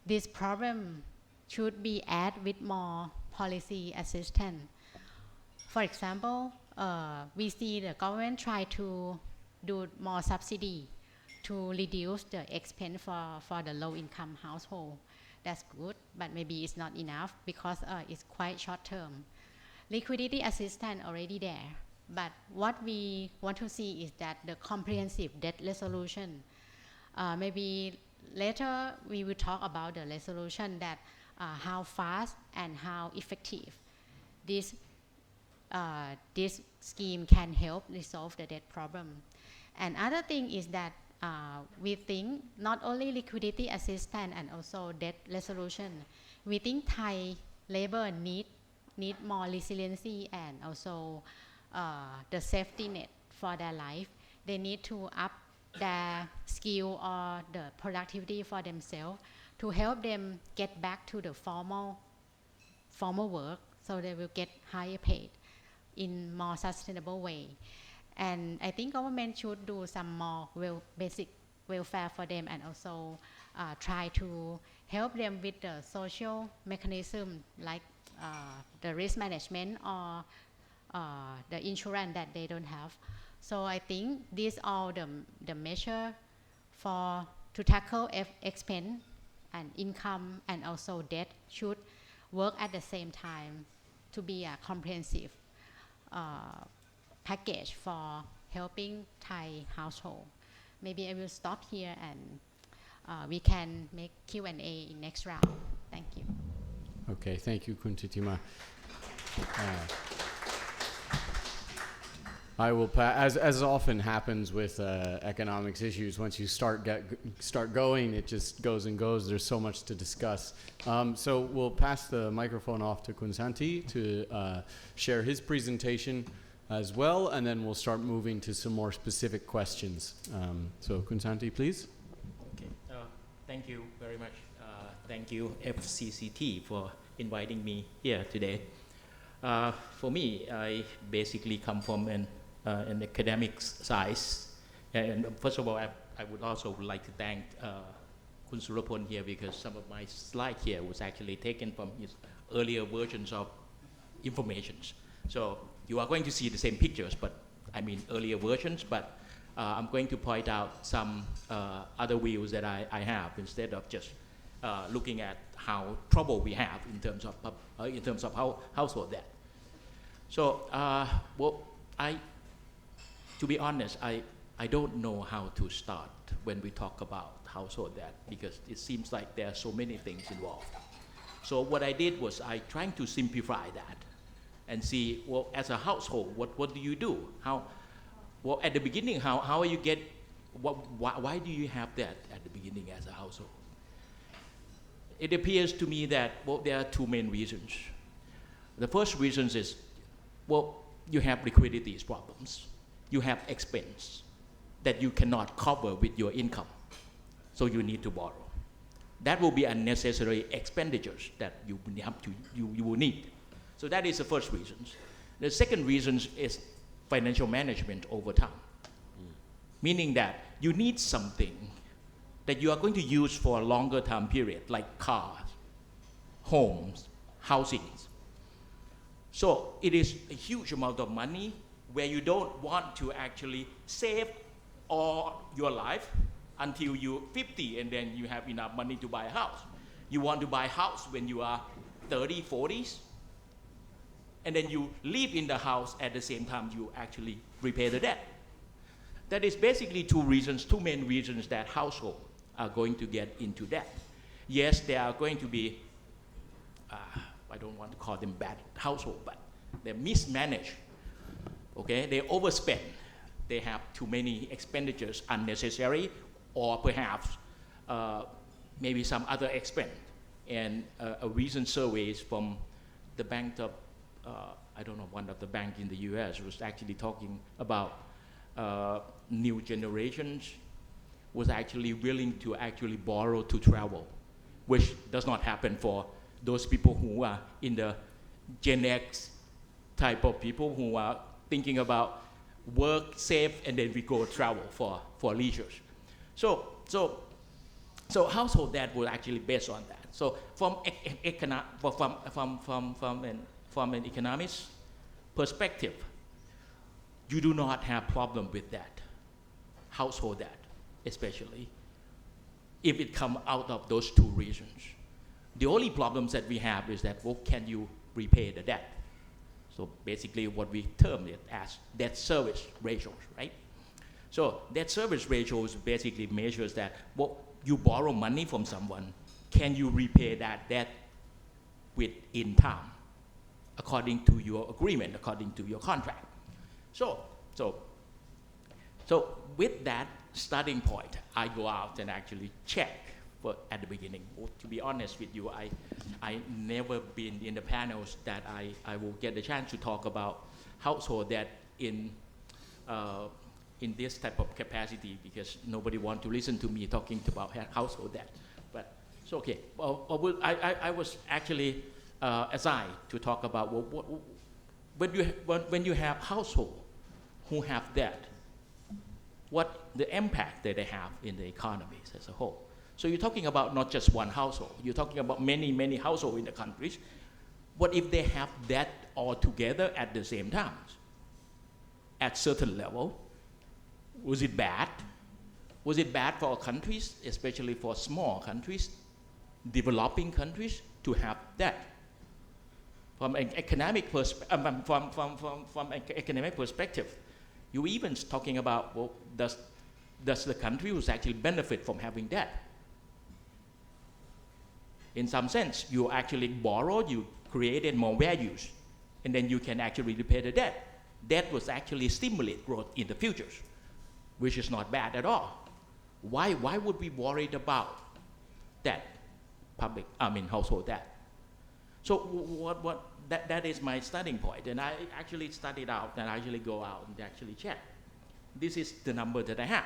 this problem should be added with more policy assistance. For example, we see the government try to do more subsidy to reduce the expense for the low-income household. That's good, but maybe it's not enough because it's quite short term. Liquidity assistance already there, but what we want to see is that the comprehensive debt resolution. Maybe later we will talk about the resolution, that how fast and how effective this scheme can help resolve the debt problem. And other thing is that we think not only liquidity assistance and also debt resolution, we think Thai labor need more resiliency and also the safety net for their life. They need to up their skill or the productivity for themselves to help them get back to the formal work, so they will get higher paid in more sustainable way. And I think government should do some more basic welfare for them, and also try to help them with the social mechanism like the risk management or the insurance that they don't have. So I think these are the measure to tackle expense and income and also debt should work at the same time to be a comprehensive package for helping Thai household. Maybe I will stop here and we can make Q&A in next round. Thank you. Okay, thank you, Kun Thitima. I will as often happens with economics issues, once you start going, it just goes and goes. There's so much to discuss. So we'll pass the microphone off to Kun Santi to share his presentation as well, and then we'll start moving to some more specific questions. So Kun Santi, please. Okay. Thank you very much. Thank you, FCCT, for inviting me here today. For me, I basically come from an academic side. And first of all, I would also like to thank Kun Surapol here, because some of my slide here was actually taken from his earlier versions of informations. So you are going to see the same pictures, but I mean earlier versions, but I'm going to point out some other views that I have, instead of just looking at how trouble we have in terms of household debt. So, to be honest, I don't know how to start when we talk about household debt, because it seems like there are so many things involved. So what I did was I tried to simplify that and see, well, as a household, what do you do? At the beginning, how you get, why do you have that at the beginning as a household? It appears to me that, well, there are two main reasons. The first reason is, well, you have liquidity problems. You have expense that you cannot cover with your income, so you need to borrow. That will be unnecessary expenditures that you will need. So that is the first reason. The second reason is financial management over time, meaning that you need something that you are going to use for a longer time period, like cars, homes, housings. So it is a huge amount of money where you don't want to actually save all your life until you're 50 and then you have enough money to buy a house. You want to buy a house when you are 30, 40s, and then you live in the house at the same time you actually repay the debt. That is basically two main reasons that households are going to get into debt. Yes, there are going to be, I don't want to call them bad households, but They mismanage. Okay, they overspend. They have too many expenditures unnecessary, or perhaps maybe some other expense. And a recent survey from the Bank of, I don't know, one of the banks in the US was actually talking about new generations was actually willing to actually borrow to travel, which does not happen for those people who are in the Gen X type of people who are thinking about work, save, and then we go travel for leisure. So household debt will actually based on that. So from an economist perspective, you do not have problem with that, household debt, especially if it come out of those two reasons. The only problems that we have is that, well, can you repay the debt? So basically what we term it as debt service ratios, right? So debt service ratios basically measures that, well, you borrow money from someone, can you repay that debt within time, according to your agreement, according to your contract? So with that starting point, I go out and actually check at the beginning. Well, to be honest with you, I never been in the panels that I will get the chance to talk about household debt in this type of capacity, because nobody want to listen to me talking about household debt. But it's okay. Well, I was actually assigned to talk about, well, when you have household who have debt, what the impact that they have in the economies as a whole. So you're talking about not just one household, you're talking about many households in the countries. What if they have debt all together at the same time? At certain level, was it bad? Was it bad for our countries, especially for small countries, developing countries, to have debt? From an economic perspective, you even talking about, well, does the country who's actually benefit from having debt? In some sense, you actually borrowed, you created more values, and then you can actually repay the debt. That was actually stimulate growth in the futures, which is not bad at all. Why would we worried about that household debt? So that is my starting point, and I actually studied out and I actually go out and actually check. This is the number that I have.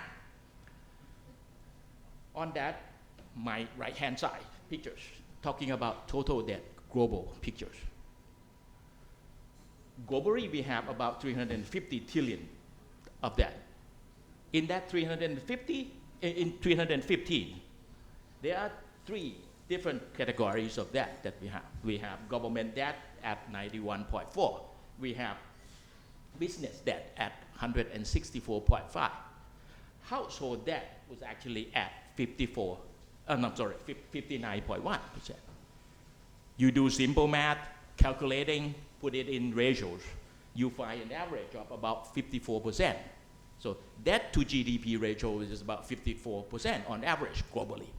On that, my right-hand side pictures, talking about total debt, global pictures. Globally, we have about 350 trillion of that. In that 315, there are three different categories of debt that we have. We have government debt at 91.4. We have business debt at 164.5. Household debt was actually at 59.1%. You do simple math, calculating, put it in ratios, you find an average of about 54%. So debt to GDP ratio is about 54% on average globally.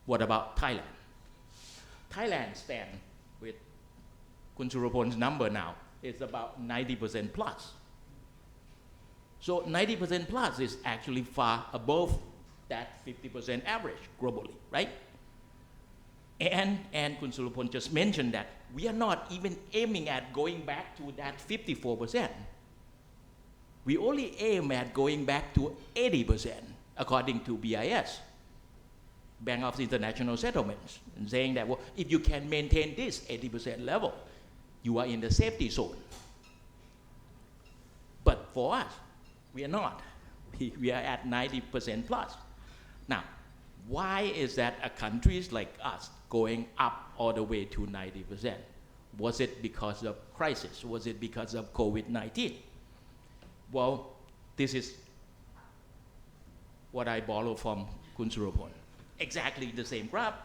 What about Thailand? Thailand stands with Kun Surapol's number now, it's about 90% plus. So 90% plus is actually far above that 50% average globally, right? And Kun Surapol just mentioned that we are not even aiming at going back to that 54%. We only aim at going back to 80%, according to BIS, Bank of International Settlements, and saying that, well, if you can maintain this 80% level, you are in the safety zone. But for us, we are not. We are at 90% plus. Now, why is that a countries like us going up all the way to 90%? Was it because of crisis? Was it because of COVID-19? Well, this is what I borrowed from Kun Surapol. Exactly the same graph,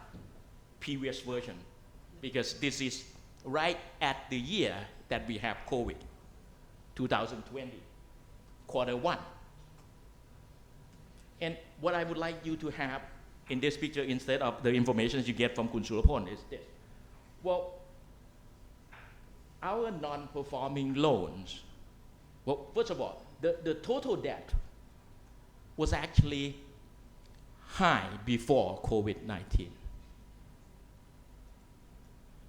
previous version, because this is right at the year that we have COVID, 2020, quarter one. And what I would like you to have in this picture, instead of the information you get from Kun Surapol, is this. Well, our non-performing loans, well, first of all, the total debt was actually high before COVID-19.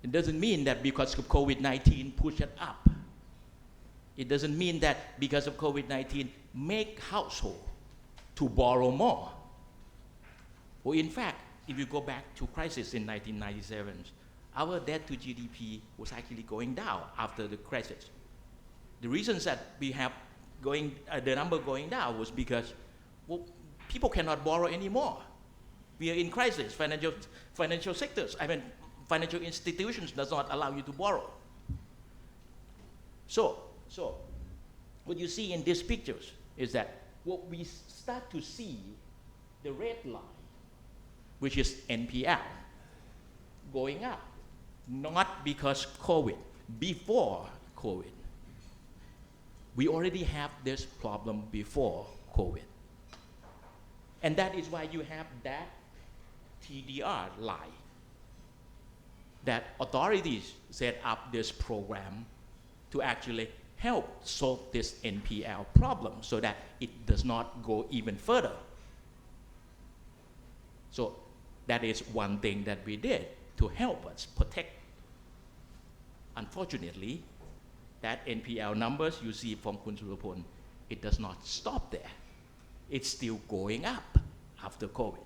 It doesn't mean that because of COVID-19 push it up. It doesn't mean that because of COVID-19 make household to borrow more. Well, in fact, if you go back to crisis in 1997, our debt to GDP was actually going down after the crisis. The reasons that we have the number going down was because, well, people cannot borrow anymore. We are in crisis. Financial sectors, financial institutions does not allow you to borrow. So what you see in these pictures is that what we start to see the red line, which is NPL, going up, not because COVID, before COVID. We already have this problem before COVID. And that is why you have that TDR line, that authorities set up this program to actually help solve this NPL problem so that it does not go even further. So that is one thing that we did to help us protect. Unfortunately, that NPL numbers you see from Kun Surapol, it does not stop there. It's still going up after COVID.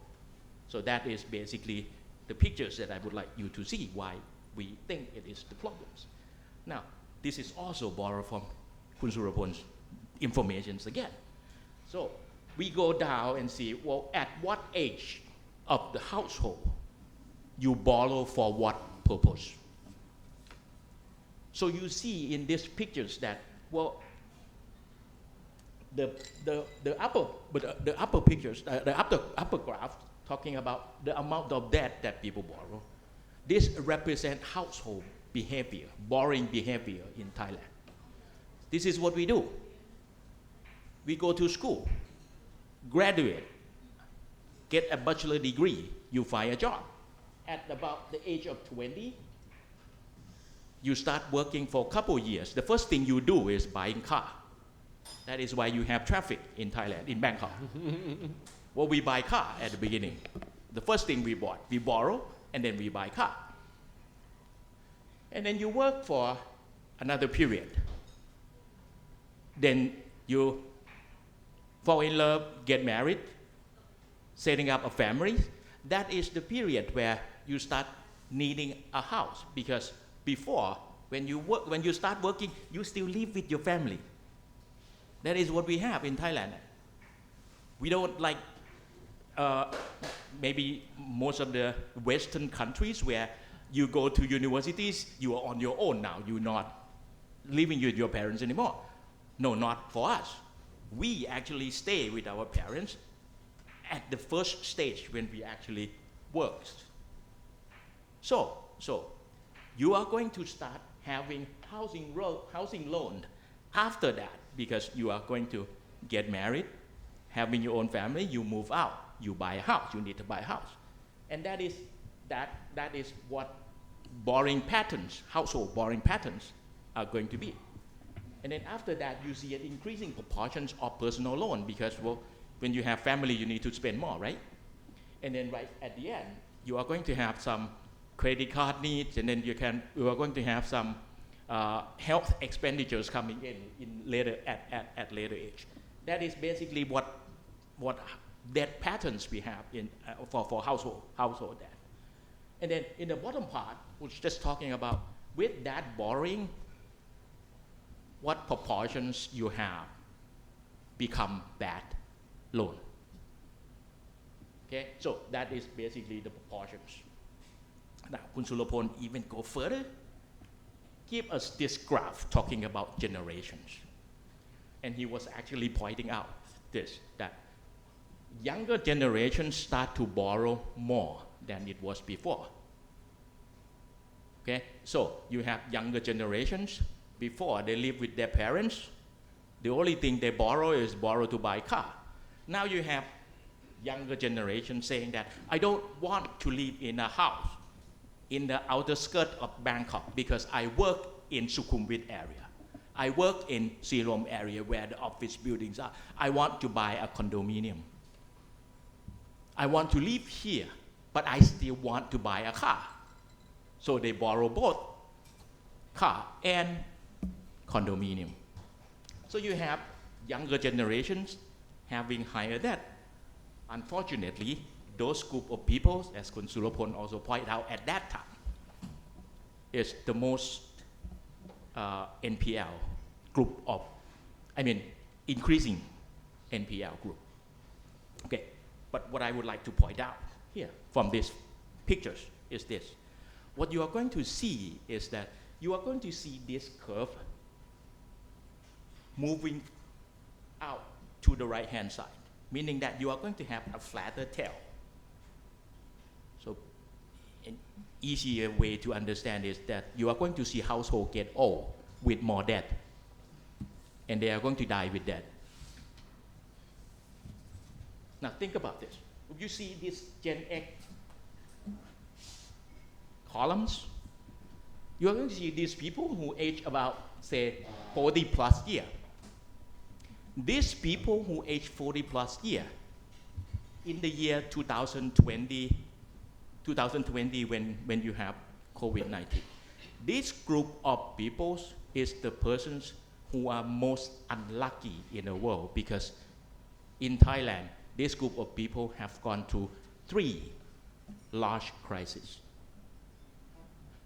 So that is basically the pictures that I would like you to see why we think it is the problems. Now, this is also borrowed from Kun Surapol's information again. So we go down and see, well, at what age of the household you borrow for what purpose? So you see in these pictures that, well, the upper pictures, the upper graph talking about the amount of debt that people borrow. This represents household behavior, borrowing behavior in Thailand. This is what we do. We go to school, graduate, get a bachelor degree, you find a job. At about the age of 20, you start working for a couple years. The first thing you do is buying car. That is why you have traffic in Thailand, in Bangkok. Well, we buy car at the beginning. The first thing we bought, we borrow, and then we buy car. And then you work for another period. Then you fall in love, get married, setting up a family. That is the period where you start needing a house, because before, when you start working, you still live with your family. That is what we have in Thailand. We don't like maybe most of the Western countries where you go to universities, you are on your own now. You're not living with your parents anymore. No, not for us. We actually stay with our parents at the first stage when we actually work. So you are going to start having housing loan after that, because you are going to get married, having your own family, you move out, you buy a house, you need to buy a house. And that is what borrowing patterns, household borrowing patterns are going to be. And then after that, you see an increasing proportions of personal loan, because, well, when you have family, you need to spend more, right? And then right at the end, you are going to have some credit card needs, and then you are going to have some health expenditures coming in later at later age. That is basically what debt patterns we have in for household debt. And then in the bottom part, we're just talking about with that borrowing, what proportions you have become bad loan. Okay, so that is basically the proportions. Now, Kun Surapol even go further, give us this graph talking about generations. And he was actually pointing out this, that younger generations start to borrow more than it was before. Okay, so you have younger generations, before they live with their parents, the only thing they borrow is borrow to buy car. Now you have younger generation saying that I don't want to live in a house in the outer skirt of Bangkok because I work in Sukhumvit area. I work in Siloam area where the office buildings are. I want to buy a condominium. I want to live here, but I still want to buy a car. So they borrow both car and condominium. So you have younger generations having higher debt. Unfortunately, those group of people, as Kun Surapol also pointed out at that time, is the most NPL group of, increasing NPL group. Okay, but what I would like to point out here from these pictures is this. What you are going to see is that you are going to see this curve moving out to the right-hand side, meaning that you are going to have a flatter tail. So an easier way to understand is that you are going to see household get old with more debt, and they are going to die with debt. Now think about this. If you see this Gen X columns, you are going to see these people who age about, say, 40 plus year. These people who age 40 plus year, in the year 2020 when you have COVID-19, this group of people is the persons who are most unlucky in the world, because in Thailand, this group of people have gone through 3 large crises.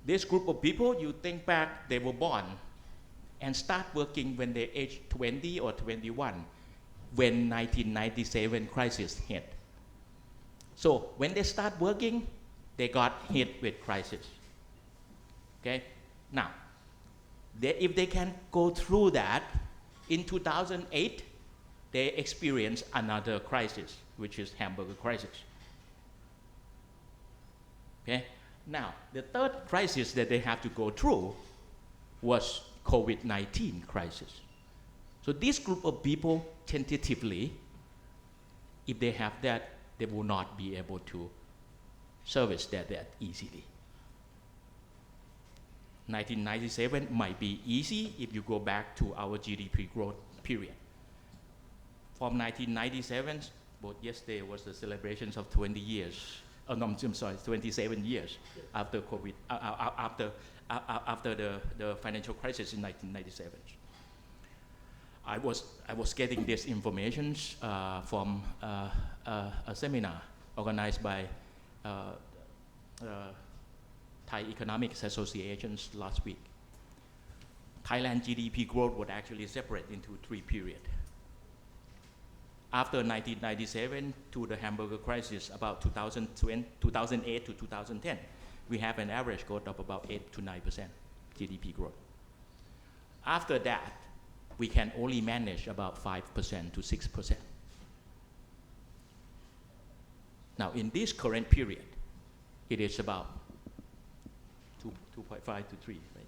This group of people, you think back, they were born and start working when they age 20 or 21, when 1997 crisis hit. So when they start working, they got hit with crisis. Okay? Now, if they can go through that, in 2008, they experienced another crisis, which is hamburger crisis. Okay? Now, the third crisis that they have to go through was COVID-19 crisis. So this group of people, tentatively, if they have that, they will not be able to service their debt easily. 1997 might be easy if you go back to our GDP growth period. From 1997, but yesterday was the celebrations of 20 years. Oh, no, I'm sorry, 27 years after COVID, after the financial crisis in 1997. I was getting this information from a seminar organized by Thai Economics Associations last week. Thailand GDP growth was actually separate into 3 periods. After 1997 to the hamburger crisis, about 2008 to 2010, we have an average growth of about 8 to 9% GDP growth. After that, we can only manage about 5% to 6%. Now, in this current period, it is about 2.5 to 3, right?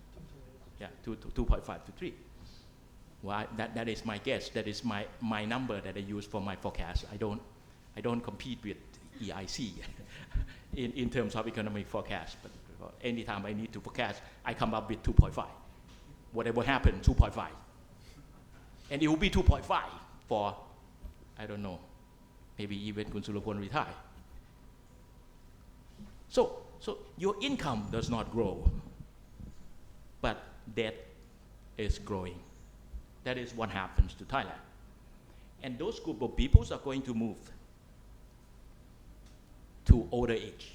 Yeah, 2.5 to 3. Well, that is my guess. That is my number that I use for my forecast. I don't compete with EIC in terms of economic forecast. But anytime I need to forecast, I come up with 2.5. Whatever happens, 2.5. And it will be 2.5 for, I don't know, maybe even Kun Surapol retire. So your income does not grow, but debt is growing. That is what happens to Thailand. And those group of people are going to move to older age.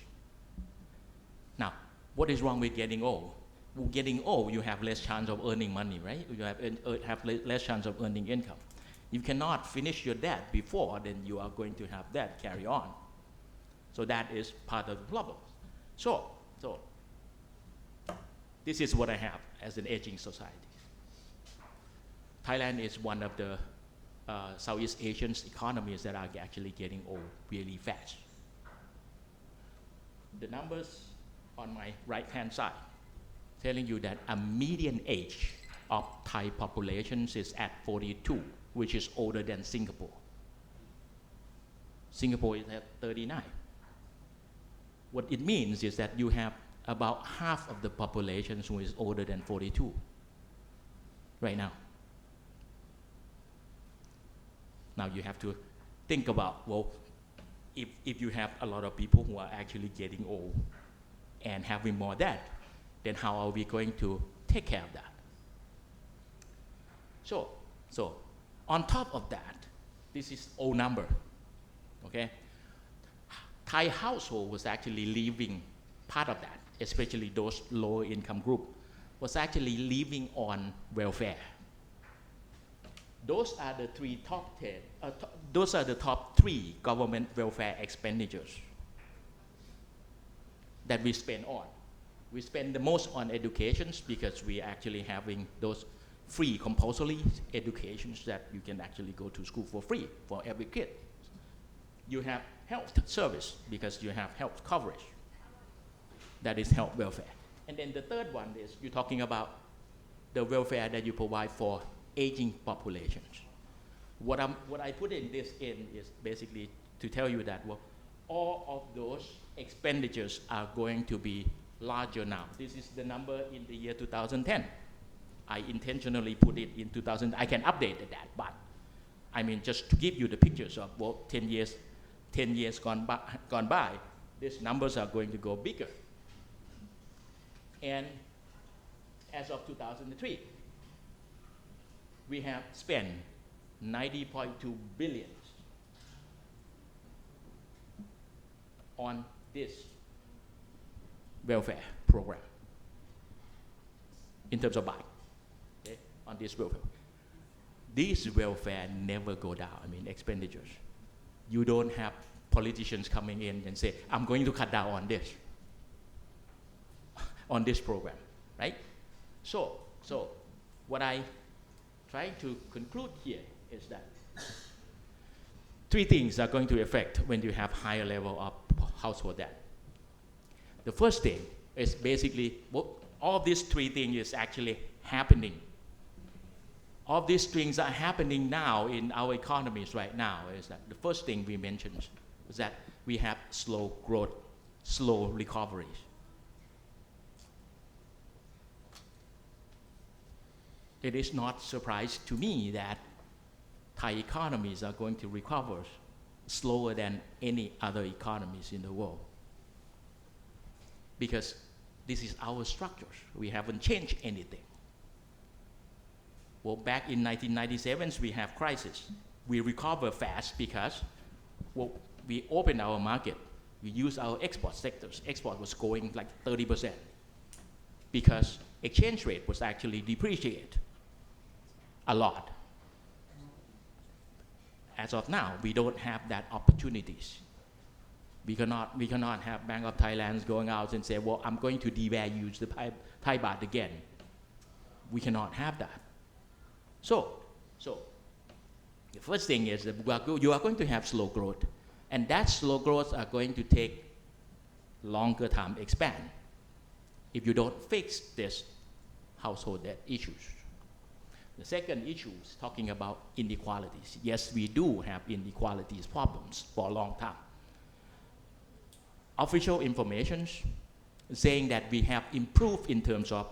Now, what is wrong with getting old? Getting old, you have less chance of earning money, right? You have less chance of earning income. You cannot finish your debt before, then you are going to have debt carry on. So that is part of the problem. So this is what I have as an aging society. Thailand is one of the Southeast Asian economies that are actually getting old really fast. The numbers on my right-hand side telling you that a median age of Thai populations is at 42, which is older than Singapore. Singapore is at 39. What it means is that you have about half of the population who is older than 42 right now. Now you have to think about, well, if you have a lot of people who are actually getting old and having more debt, then how are we going to take care of that? So on top of that, this is old number, okay? Thai household was actually living, part of that, especially those low income group, was actually living on welfare. Those are the top 3 government welfare expenditures that we spend on. We spend the most on educations because we are actually having those free compulsory educations that you can actually go to school for free for every kid. You have health service because you have health coverage. That is health welfare. And then the third one is you're talking about the welfare that you provide for aging populations. What I put in this is basically to tell you that, well, all of those expenditures are going to be larger now. This is the number in the year 2010. I intentionally put it in 2000. I can update that, but I mean just to give you the pictures of, well, 10 years gone by, these numbers are going to go bigger. And as of 2003, we have spent 90.2 billion on this welfare program in terms of baht, okay, on this welfare. This welfare never go down, I mean expenditures. You don't have politicians coming in and say, I'm going to cut down on this program, right? So what I try to conclude here is that 3 things are going to affect when you have higher level of household debt. The first thing is basically, well, all these 3 things is actually happening. All these things are happening now in our economies right now. Is that the first thing we mentioned is that we have slow growth, slow recoveries. It is not a surprise to me that Thai economies are going to recover slower than any other economies in the world. Because this is our structures. We haven't changed anything. Well, back in 1997, we have crisis. We recover fast because, well, we opened our market. We use our export sectors. Export was going like 30% because exchange rate was actually depreciated a lot. As of now, we don't have that opportunities. We cannot have Bank of Thailand going out and say, well, I'm going to devalue the Thai baht again. We cannot have that. So the first thing is that you are going to have slow growth, and that slow growth are going to take longer time expand if you don't fix this household debt issues. The second issue is talking about inequalities. Yes, we do have inequalities problems for a long time. Official information saying that we have improved in terms of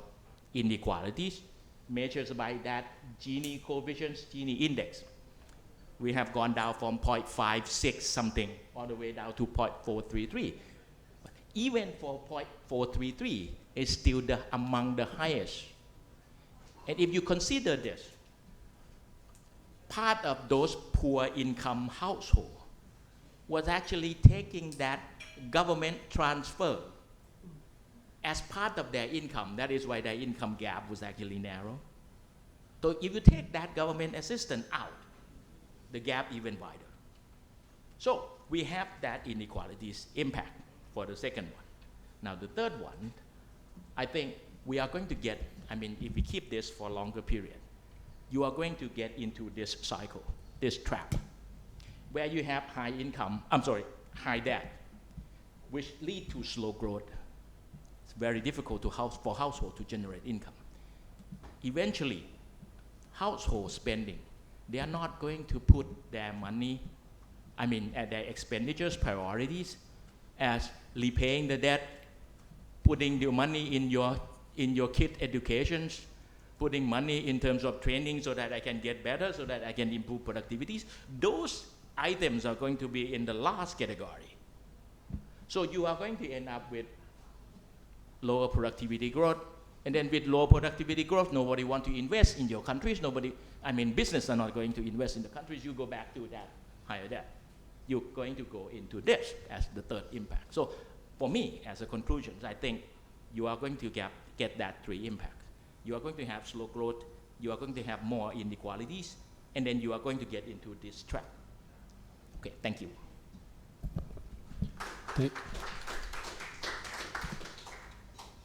inequalities, measured by that Gini coefficient, Gini index. We have gone down from 0.56 something all the way down to 0.433. But even for 0.433, it's still among the highest. And if you consider this, part of those poor income households was actually taking that government transfer as part of their income. That is why their income gap was actually narrow. So if you take that government assistance out, the gap even wider. So we have that inequalities impact for the second one. Now the third one, I think we are going to get, I mean, if we keep this for a longer period, you are going to get into this cycle, this trap, where you have high debt, which lead to slow growth. It's very difficult for household to generate income. Eventually, household spending, they are not going to put their money, their expenditures priorities as repaying the debt putting your money in your kid educations, putting money in terms of training so that I can get better, so that I can improve productivities. Those items are going to be in the last category. So you are going to end up with lower productivity growth, and then with low productivity growth, nobody wants to invest in your countries. Business are not going to invest in the countries. You go back to that higher debt. You're going to go into this as the third impact. So for me, as a conclusion, I think you are going to get that three impacts. You are going to have slow growth, you are going to have more inequalities, and then you are going to get into this trap. Okay, thank you.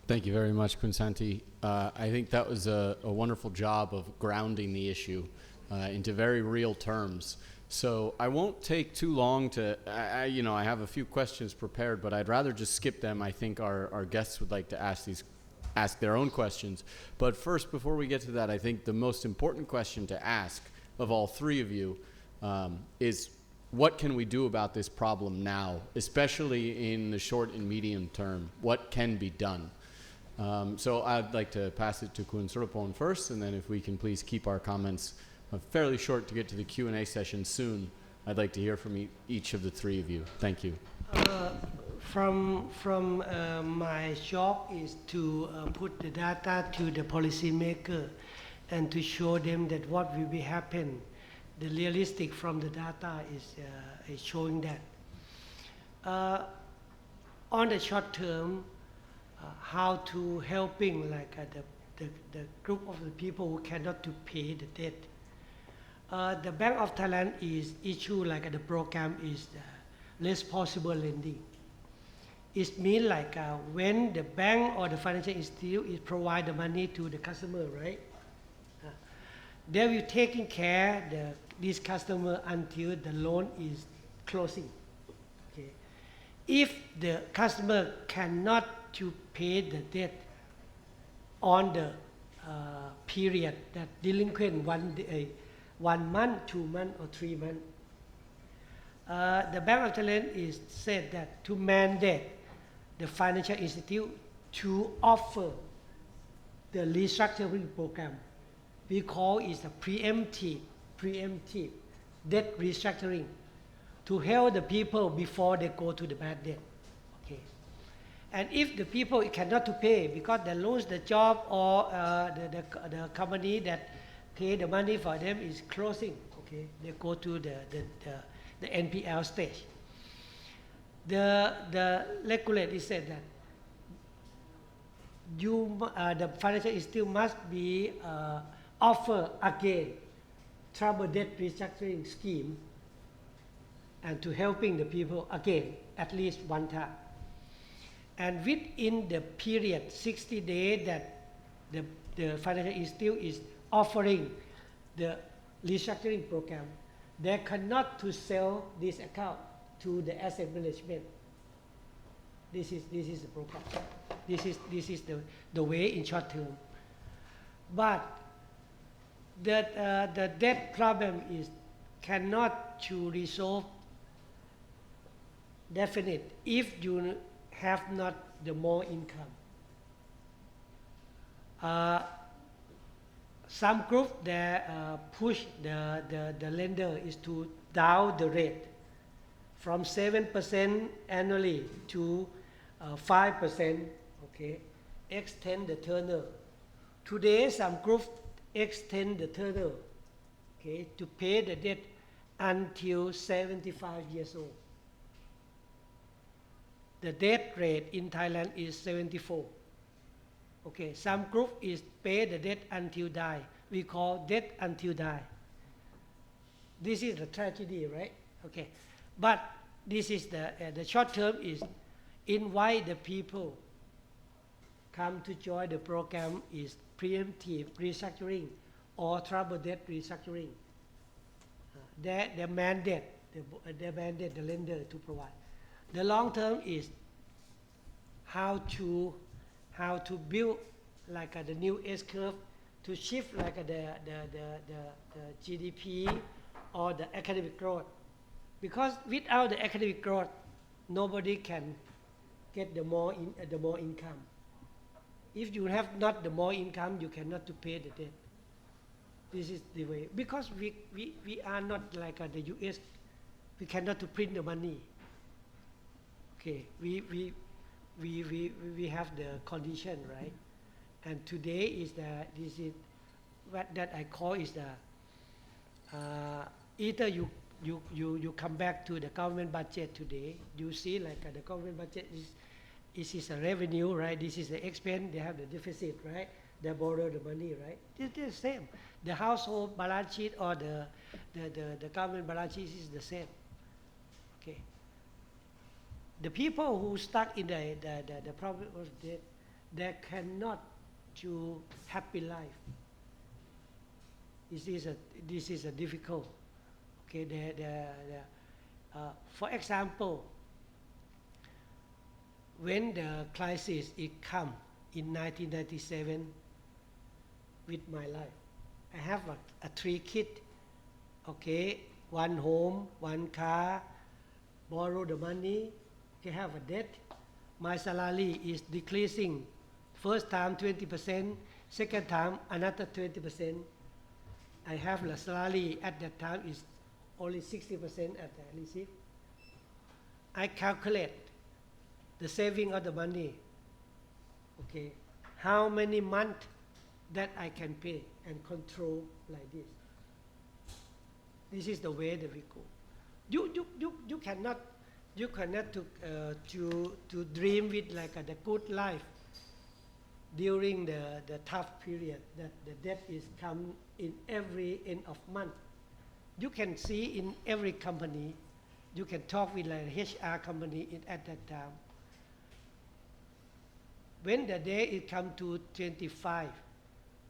Thank you very much, Kun Santi. I think that was a wonderful job of grounding the issue into very real terms. So I won't take too long to, I have a few questions prepared, but I'd rather just skip them. I think our guests would like to ask their own questions. But first, before we get to that, I think the most important question to ask of all three of you is, what can we do about this problem now, especially in the short and medium term? What can be done? So I'd like to pass it to Kun Surapol first, and then if we can please keep our comments fairly short to get to the Q&A session soon. I'd like to hear from each of the three of you. Thank you. From my job is to put the data to the policymaker and to show them that what will be happen. The realistic from the data is showing that. On the short term, how to helping the group of the people who cannot to pay the debt. The Bank of Thailand is issue the program is responsible lending. It means when the bank or the financial institute is provide the money to the customer, right? They will taking care this customer until the loan is closing. Okay. If the customer cannot to pay the debt on the period that delinquent 1 month, 2 months, or 3 months, the Bank of Thailand is said that to mandate the financial institute to offer the restructuring program. We call it a preemptive debt restructuring to help the people before they go to the bad debt. Okay. And if the people cannot to pay because they lose the job or the company that pay the money for them is closing, okay, they go to the NPL stage. The regulator said that the financial institute must be offer again trouble debt restructuring scheme and to helping the people again at least one time. And within the period 60 days that the financial institute is offering the restructuring program, they cannot to sell this account to the asset management. This is the program. This is the way in short term. But the debt problem is cannot to resolve definite if you have not the more income. Some group that push the lender is to down the rate from 7% annually to 5%. Okay, extend the tenure. Today, some group extend the tenure. Okay, to pay the debt until 75 years old. The debt rate in Thailand is 74. Okay, some group is pay the debt until die. We call debt until die. This is the tragedy, right? Okay, but this is the short term is invite the people come to join the program is preemptive restructuring or trouble debt restructuring. They mandate the lender to provide. The long term is how to build the new S curve to shift the GDP or the economic growth, because without the economic growth nobody can get the more income. If you have not the more income, you cannot to pay the debt. This is the way, because we are not like the US. We cannot to print the money. Okay, we have the condition, right? And today is this is what that I call is the either you come back to the government budget today. You see like the government budget is a revenue, right? This is the expense. They have the deficit, right? They borrow the money, right? It's the same. The household balance sheet or the government balance sheet is the same. Okay. The people who stuck in the problem of debt, they cannot to happy life. This is a difficult. Okay. For example, when the crisis it come in 1997 with my life, I have a 3 kids. Okay, 1 home, 1 car, borrow the money, okay, have a debt. My salary is decreasing. First time 20%, second time another 20%. I have the salary at that time is only 60% at the receive. I calculate the saving of the money. Okay, how many months that I can pay and control like this. This is the way that we go. You cannot to dream with like the good life during the tough period that the debt is come in every end of month. You can see in every company, you can talk with like HR company at that time. When the day it come to 25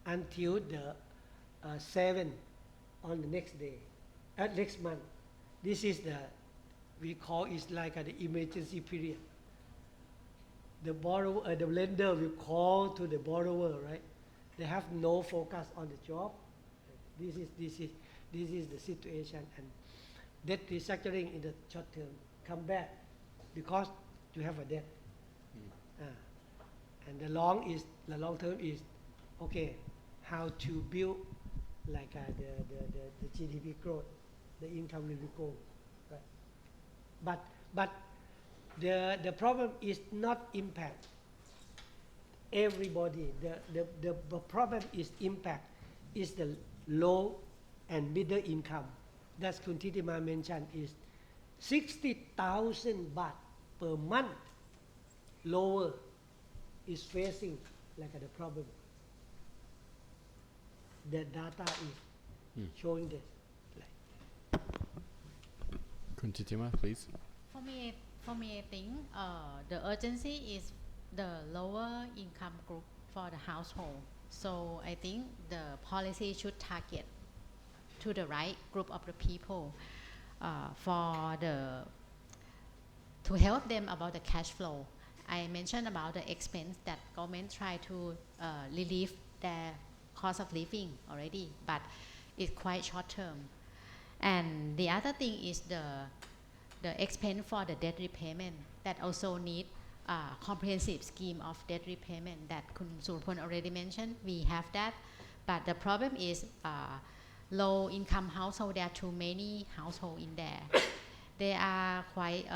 until the 7 on the next day, next month, this is we call it like the emergency period. The borrower, the lender will call to the borrower, right? They have no focus on the job. This is the situation, and debt restructuring in the short term come back because you have a debt. And the long term is okay. How to build like the GDP growth, the income will go, right? But the problem is not impact everybody. The problem is impact is the low and middle income. That's Thitima mentioned is 60,000 baht per month lower is facing like the problem. The data is showing this. Thitima, please. For me, I think the urgency is the lower income group for the household. So I think the policy should target to the right group of the people to help them about the cash flow. I mentioned about the expense that government try to relieve their cost of living already, but it's quite short term. And the other thing is the expense for the debt repayment that also need comprehensive scheme of debt repayment that Kun Surapol already mentioned. We have that, but the problem is low income household. There are too many households in there. They are quite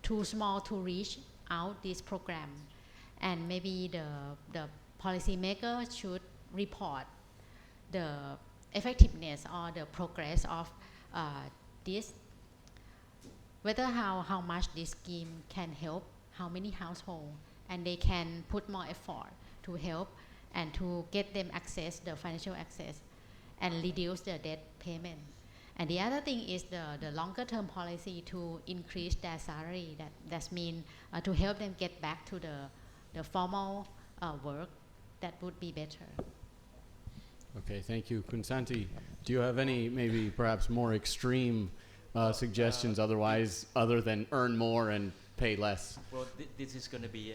too small to reach out this program, and maybe the policymaker should report the effectiveness or the progress of this, whether how much this scheme can help how many households, and they can put more effort to help and to get them access the financial access and reduce the debt payment. And the other thing is the longer term policy to increase their salary. That means to help them get back to the formal work. That would be better. Okay, thank you. Kun Santi, do you have any maybe perhaps more extreme suggestions other than earn more and pay less? Well, this is going to be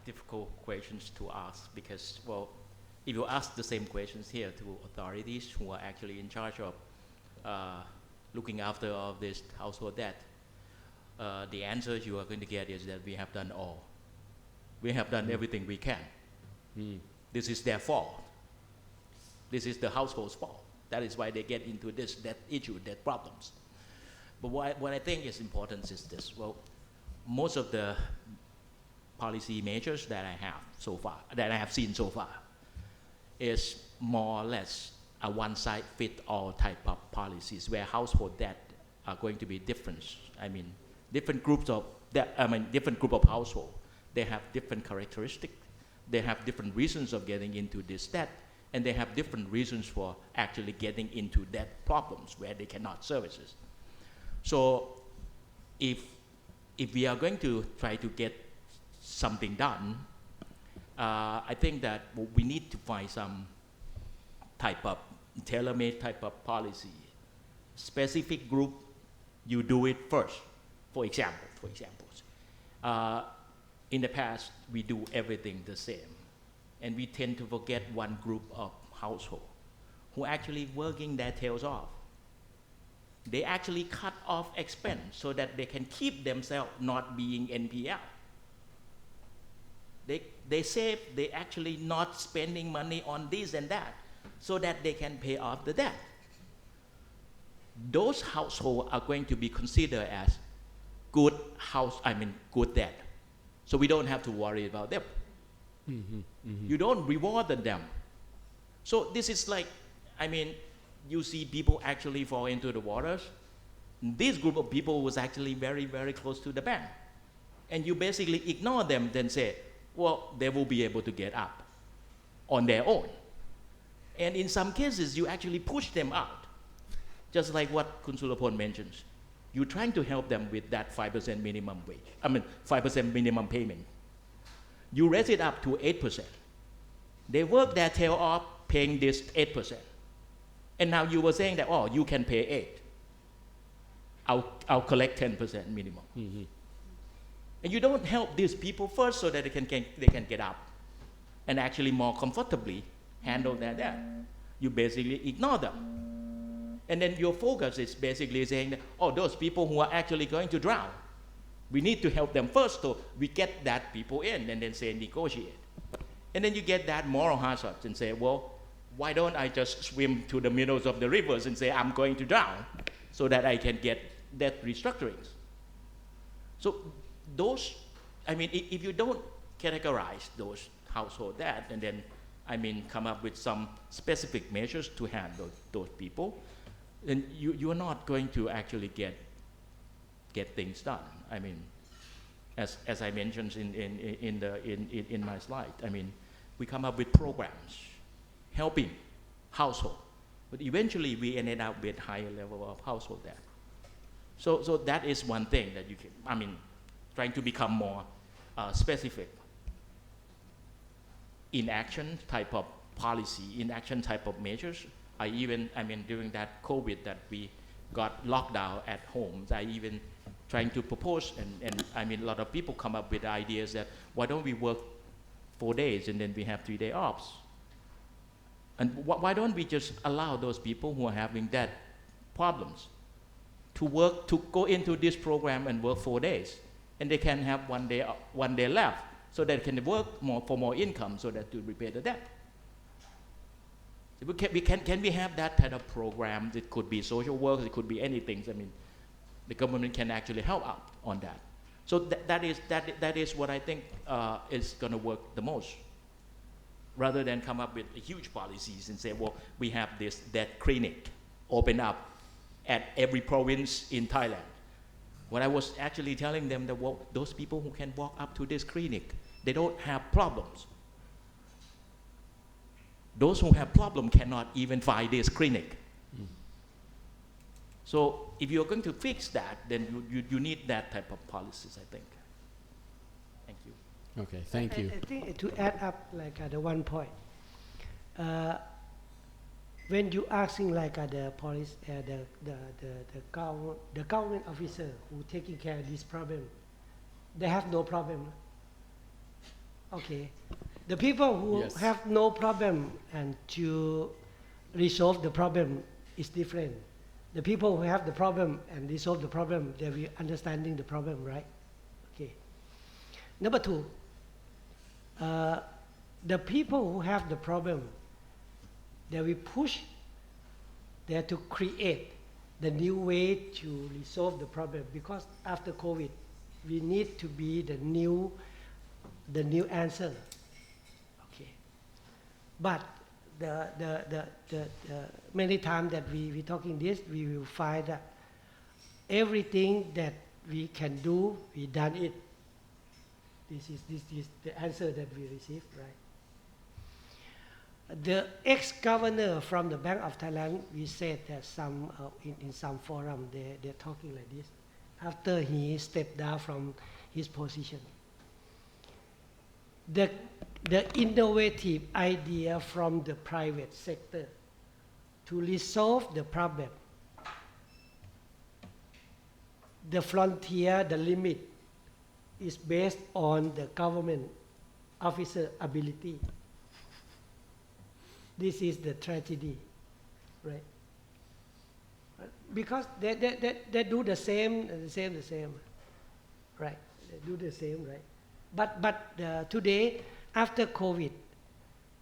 difficult questions to ask because, well, if you ask the same questions here to authorities who are actually in charge of looking after all this household debt, the answer you are going to get is that we have done all. We have done everything we can. This is their fault. This is the household's fault. That is why they get into this, that issue, that problems. But what I think is important is this. Well, most of the policy measures that I have so far, that I have seen so far, is more or less a one-size-fits-all type of policies where household debt are going to be different. I mean, different groups of different group of household. They have different characteristics. They have different reasons of getting into this debt, and they have different reasons for actually getting into debt problems where they cannot service it. So, if we are going to try to get something done, I think that we need to find some type of tailor-made type of policy. Specific group, you do it first. For examples, in the past, we do everything the same. And we tend to forget one group of household who actually working their tails off. They actually cut off expense so that they can keep themselves not being NPL. They save, they actually not spending money on this and that so that they can pay off the debt. Those households are going to be considered as good debt. So we don't have to worry about them. You don't reward them. So this is like, you see people actually fall into the waters. This group of people was actually very, very close to the bank. And you basically ignore them, then say, well, they will be able to get up on their own. And in some cases, you actually push them out. Just like what Kun Surapol mentions. You're trying to help them with that 5% minimum wage. 5% minimum payment. You raise it up to 8%. They work their tail off paying this 8%. And now you were saying that, oh, you can pay 8. I'll collect 10% minimum. And you don't help these people first so that they can get up and actually more comfortably handle their debt. You basically ignore them. And then your focus is basically saying that, oh, those people who are actually going to drown, we need to help them first so we get that people in and then say negotiate. And then you get that moral hazard and say, well, why don't I just swim to the middles of the rivers and say I'm going to drown so that I can get debt restructurings. So those, if you don't categorize those household debt and then, come up with some specific measures to handle those people, then you're not going to actually get things done. As I mentioned in my slide, we come up with programs helping household, but eventually we ended up with higher level of household debt. So that is one thing that you can, trying to become more specific. Inaction type of policy, inaction type of measures. During that COVID that we got locked down at home, I even trying to propose, and a lot of people come up with ideas that why don't we work 4 days and then we have 3 day offs? And why don't we just allow those people who are having that problems to go into this program and work 4 days, and they can have 1 day left, so they can work for more income so that to repay the debt. Can we have that kind of program? It could be social work, it could be anything. The government can actually help out on that. So that is what I think is going to work the most, rather than come up with huge policies and say, well, we have this debt clinic open up at every province in Thailand. What I was actually telling them that, well, those people who can walk up to this clinic, they don't have problems. Those who have problems cannot even find this clinic. So if you're going to fix that, then you need that type of policies, I think. Thank you. Okay, thank you. I think to add up the one point, when you asking the police, the government officer who taking care of this problem, they have no problem. Okay, the people who Yes. have no problem and to resolve the problem is different. The people who have the problem and resolve the problem, they will understanding the problem, right? Okay. Number two, the people who have the problem, they will push there to create the new way to resolve the problem, because after COVID, we need to be the new answer. Okay, but the many times that we talking this, we will find that everything that we can do, we done it. This is the answer that we received, right? The ex-governor from the Bank of Thailand, we said that some in some forum they're talking like this after he stepped down from his position. The innovative idea from the private sector to resolve the problem, the frontier, the limit, is based on the government officer ability. This is the tragedy, right? Because they do the same, right? They do the same, right? But today, after COVID,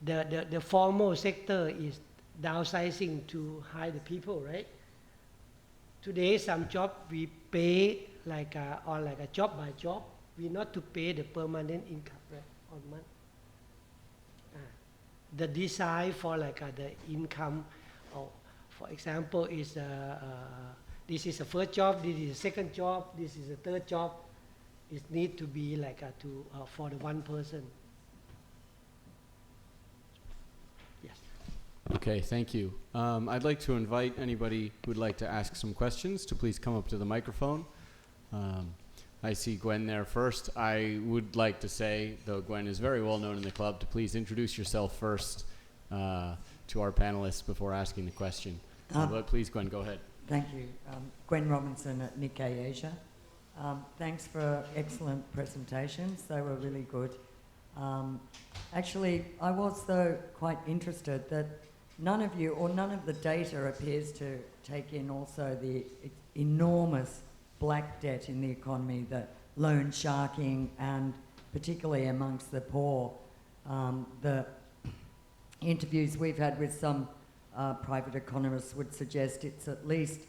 the formal sector is downsizing to hire the people, right? Today, some job we pay like a job by job. We not to pay the permanent income, right, on month. The design for like the income, or for example, is this is the first job, this is the second job, this is the third job. It need to be like for the one person. Yes. Okay, thank you. I'd like to invite anybody who would like to ask some questions to please come up to the microphone. I see Gwen there first. I would like to say, though Gwen is very well known in the club, to please introduce yourself first to our panelists before asking the question. But please, Gwen, go ahead. Thank you. Gwen Robinson at Nikkei Asia. Thanks for excellent presentations. They were really good. Actually, I was though quite interested that none of you, or none of the data appears to take in also the enormous black debt in the economy, the loan sharking, and particularly amongst the poor. The interviews we've had with some private economists would suggest it's at least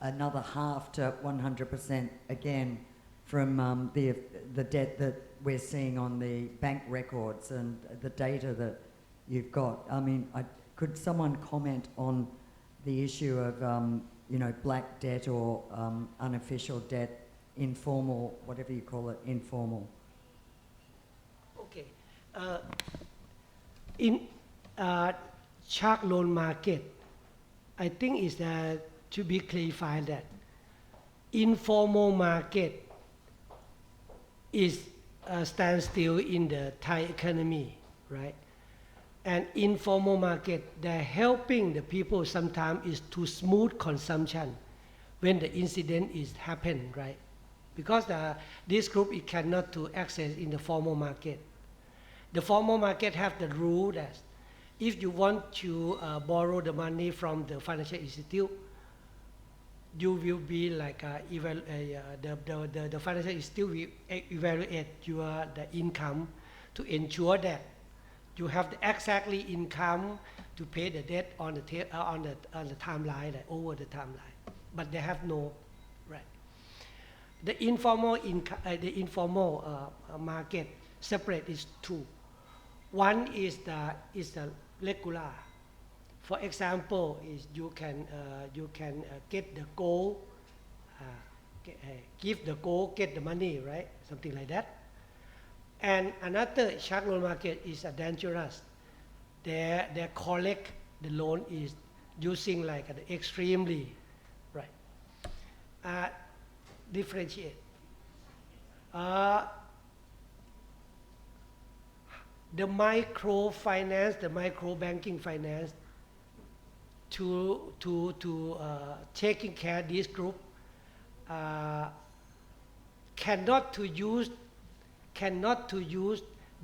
another half to 100% again from the debt that we're seeing on the bank records and the data that you've got. I mean, could someone comment on the issue of black debt or unofficial debt, informal, whatever you call it, informal? Okay. In shark loan market, I think is to be clarified that informal market is stands still in the Thai economy, right? And informal market, they're helping the people sometimes is to smooth consumption when the incident is happened, right? Because this group, it cannot to access in the formal market. The formal market have the rule that if you want to borrow the money from the financial institute, you will be like the financial institute will evaluate the income to ensure that you have the exactly income to pay the debt on the timeline, like over the timeline, but they have no, right? The informal market separate is two. One is the regular. For example, is you can get the gold, give the gold, get the money, right? Something like that. And another shark loan market is dangerous. They collect the loan is using like an extremely, right? Differentiate. The microfinance, the micro banking finance, to taking care of this group, cannot to use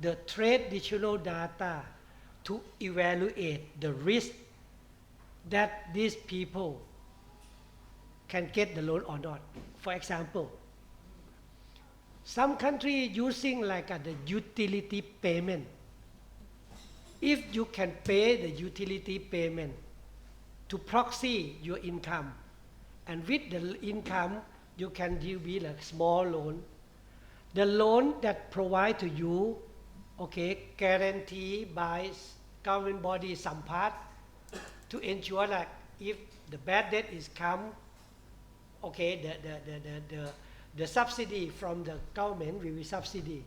the traditional data to evaluate the risk that these people can get the loan or not. For example, Some country using like the utility payment. If you can pay the utility payment to proxy your income, and with the income you can give me like small loan. The loan that provide to you, okay, guarantee by government body some part to ensure that if the bad debt is come, okay, the subsidy from the government will be subsidy.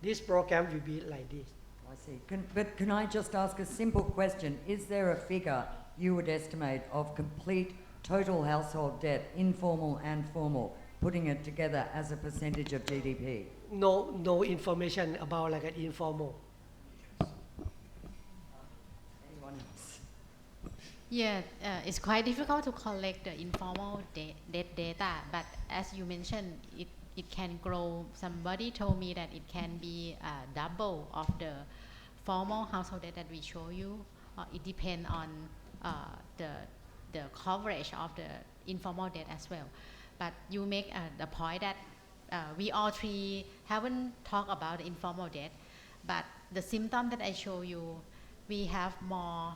This program will be like this. I see. But can I just ask a simple question? Is there a figure you would estimate of complete total household debt, informal and formal, putting it together as a percentage of GDP? No information about like an informal. Anyone else? Yeah, it's quite difficult to collect the informal debt data, but as you mentioned, it can grow. Somebody told me that it can be double of the formal household debt that we show you. It depends on the coverage of the informal debt as well. But you make the point that we all three haven't talked about the informal debt, but the symptom that I show you, we have more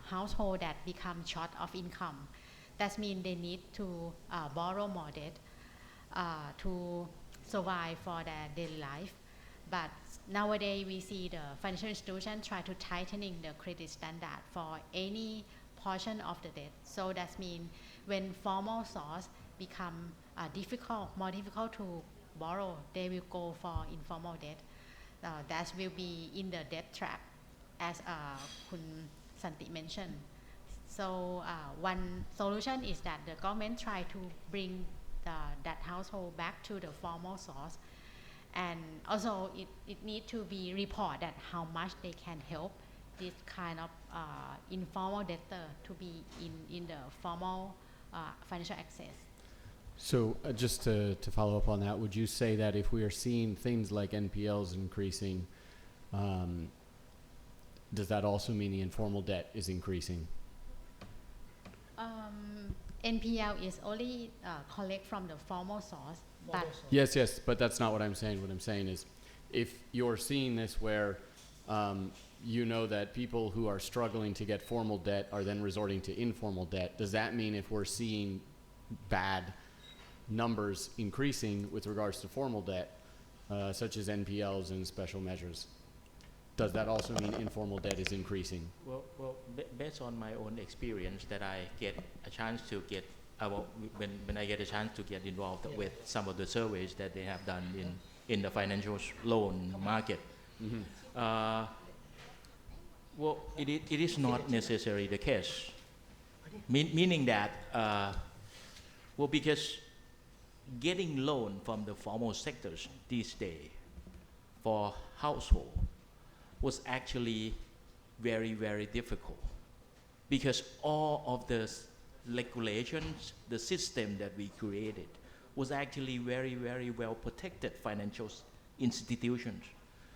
household that become short of income. That means they need to borrow more debt to survive for their daily life. But nowadays we see the financial institution try to tightening the credit standard for any portion of the debt. So that means when formal source become more difficult to borrow, they will go for informal debt. That will be in the debt trap, as Kun Santi mentioned. So one solution is that the government try to bring that household back to the formal source, and also it need to be reported that how much they can help this kind of informal debtor to be in the formal financial access. So just to follow up on that, would you say that if we are seeing things like NPLs increasing, does that also mean the informal debt is increasing? NPL is only collect from the formal source. But Yes, but that's not what I'm saying. What I'm saying is, if you're seeing this where you know that people who are struggling to get formal debt are then resorting to informal debt, does that mean if we're seeing bad numbers increasing with regards to formal debt, such as NPLs and special measures, does that also mean informal debt is increasing? Well, based on my own experience, that I get a chance to get when I get a chance to get involved with some of the surveys that they have done in the financial loan market. Mm-hmm. Well, it is not necessarily the case. Meaning that, because getting loan from the formal sectors these days for household was actually very, very difficult, because all of the regulations, the system that we created was actually very, very well protected financial institutions,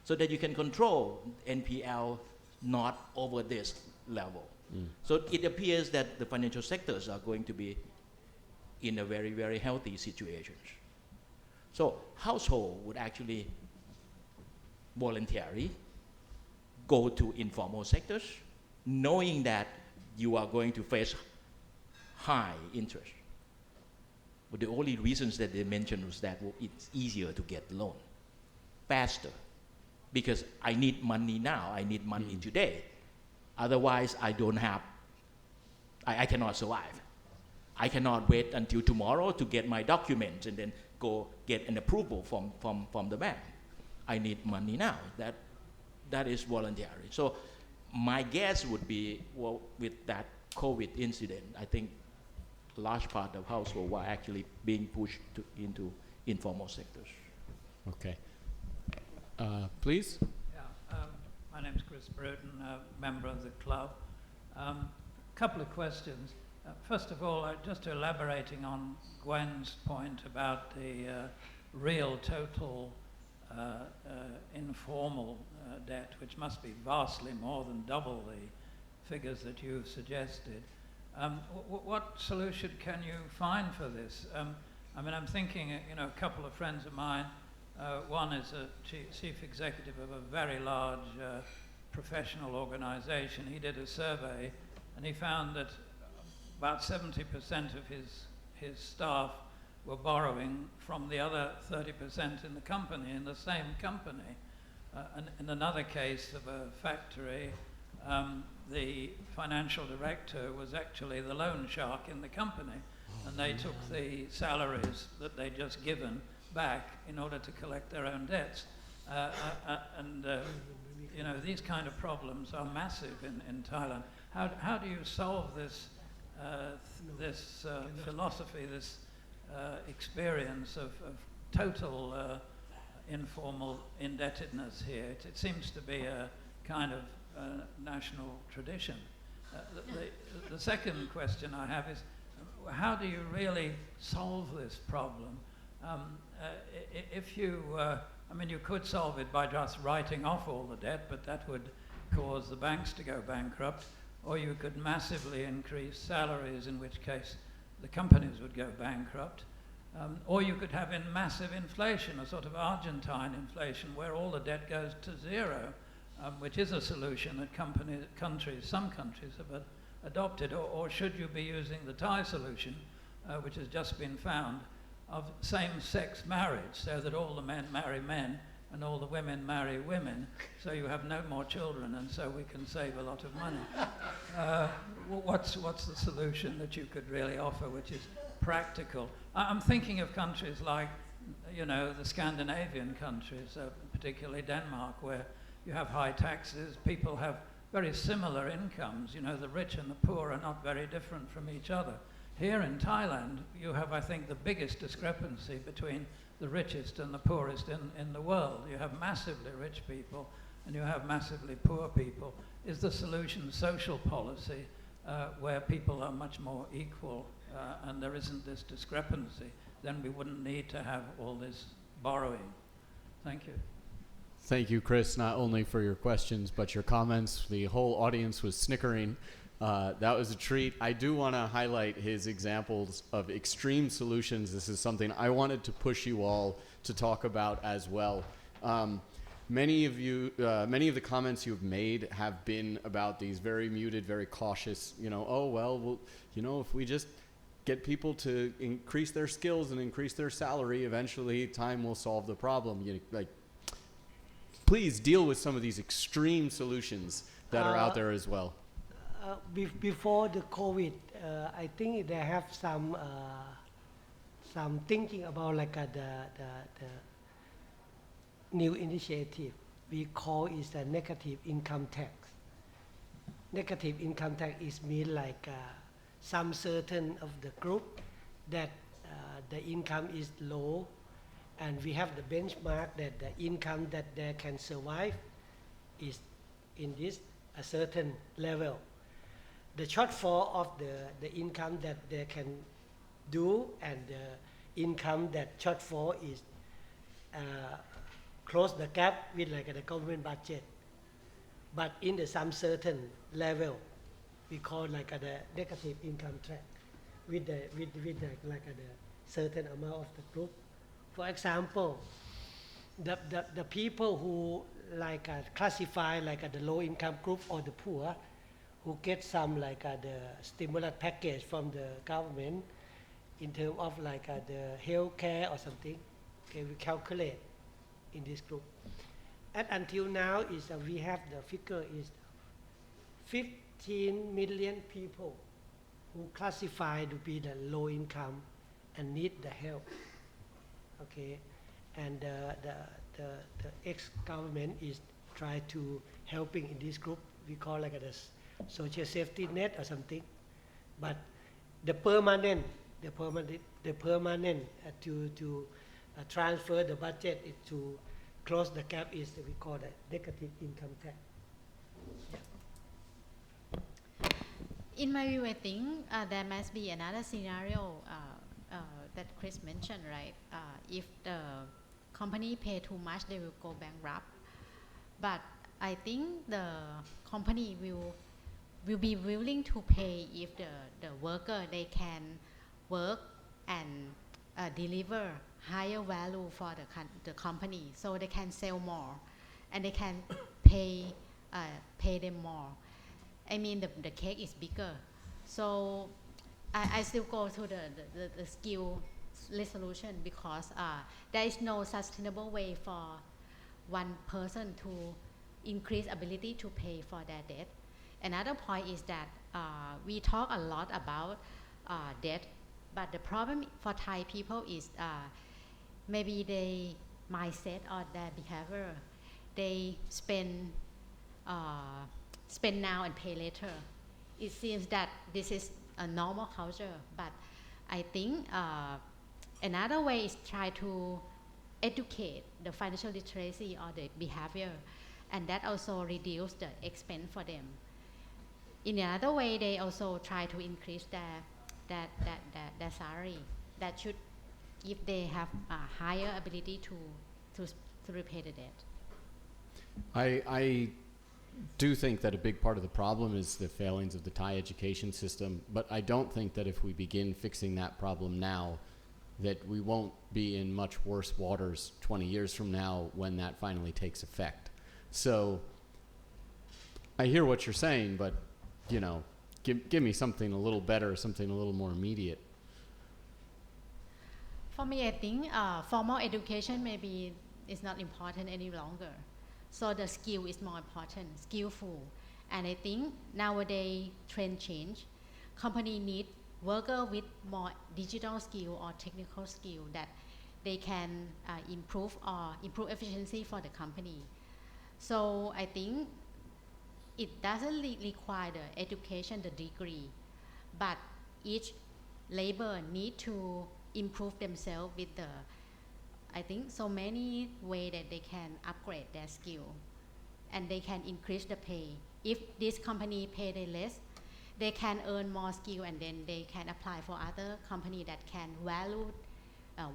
so that you can control NPL not over this level. So it appears that the financial sectors are going to be in a very, very healthy situation. So household would actually voluntarily go to informal sectors, knowing that you are going to face high interest. But the only reasons that they mentioned was that it's easier to get loan, faster, because I need money now, I need money today. Otherwise, I don't have, I cannot survive. I cannot wait until tomorrow to get my documents and then go get an approval from the bank. I need money now. That is voluntary. So my guess would be, well, with that COVID incident, I think a large part of households were actually being pushed into informal sectors. Okay. Please? Yeah, my name's Chris Bruton, a member of the club. Couple of questions. First of all, just elaborating on Gwen's point about the real total informal debt, which must be vastly more than double the figures that you've suggested. What solution can you find for this? I mean, I'm thinking, a couple of friends of mine One is a chief executive of a very large professional organization. He did a survey and he found that about 70% of his staff were borrowing from the other 30% in the company, in the same company. And in another case of a factory, the financial director was actually the loan shark in the company, and they took the salaries that they'd just given back in order to collect their own debts. You know, these kind of problems are massive in Thailand. How do you solve this philosophy, this experience of total informal indebtedness here? It seems to be a kind of national tradition. The second question I have is, how do you really solve this problem? If you, I mean, you could solve it by just writing off all the debt, but that would cause the banks to go bankrupt, or you could massively increase salaries, in which case the companies would go bankrupt. Or you could have massive inflation, a sort of Argentine inflation, where all the debt goes to zero, which is a solution that some countries have adopted. Or should you be using the Thai solution, which has just been found, of same-sex marriage, so that all the men marry men and all the women marry women, so you have no more children, and so we can save a lot of money. What's the solution that you could really offer, which is practical? I'm thinking of countries like, you know, the Scandinavian countries, particularly Denmark, where you have high taxes, people have very similar incomes. You know, the rich and the poor are not very different from each other. Here in Thailand, you have, I think, the biggest discrepancy between the richest and the poorest in the world. You have massively rich people and you have massively poor people. Is the solution social policy where people are much more equal and there isn't this discrepancy? Then we wouldn't need to have all this borrowing. Thank you. Thank you, Chris, not only for your questions, but your comments. The whole audience was snickering. That was a treat. I do want to highlight his examples of extreme solutions. This is something I wanted to push you all to talk about as well. Many of the comments you've made have been about these very muted, very cautious, you know, oh, well, you know, if we just get people to increase their skills and increase their salary, eventually time will solve the problem. You know, like, please deal with some of these extreme solutions that are out there as well. Before the COVID, I think they have some thinking about like the new initiative. We call it a negative income tax. Negative income tax is mean like some certain of the group that the income is low, and we have the benchmark that the income that they can survive is in this a certain level. The shortfall of the income that they can do and the income that shortfall is close the gap with like the government budget. But in the some certain level, we call like the negative income tax with the certain amount of the group. For example, the people who like classify like the low income group or the poor, who get some like the stimulus package from the government in terms of like the health care or something, okay, we calculate in this group. And until now is we have the figure is 15 million people who classify to be the low income and need the help. Okay, and the ex-government is try to helping in this group. We call like a social safety net or something, but the permanent to transfer the budget to close the gap is we call the negative income tax. Yeah. In my view, I think there must be another scenario that Chris mentioned, right? If the company pay too much, they will go bankrupt. But I think the company will be willing to pay if the worker they can work and deliver higher value for the company, so they can sell more, and they can pay them more. I mean the cake is bigger, so I still go to the skill resolution because there is no sustainable way for one person to increase ability to pay for their debt. Another point is that we talk a lot about debt, but the problem for Thai people is maybe their mindset or their behavior. They spend now and pay later. It seems that this is a normal culture, but I think another way is try to educate the financial literacy or the behavior, and that also reduce the expense for them. In another way, they also try to increase their salary. That should, if they have a higher ability to repay the debt. I do think that a big part of the problem is the failings of the Thai education system, but I don't think that if we begin fixing that problem now, that we won't be in much worse waters 20 years from now when that finally takes effect. So I hear what you're saying, but you know, give me something a little better, something a little more immediate. For me, I think formal education maybe is not important any longer. So the skill is more important, skillful. And I think nowadays trend change. Company need worker with more digital skill or technical skill that they can improve efficiency for the company. So I think it doesn't require the education, the degree, but each labor need to improve themselves with the, I think, so many ways that they can upgrade their skill and they can increase the pay. If this company pay them less, they can earn more skill and then they can apply for other company that can value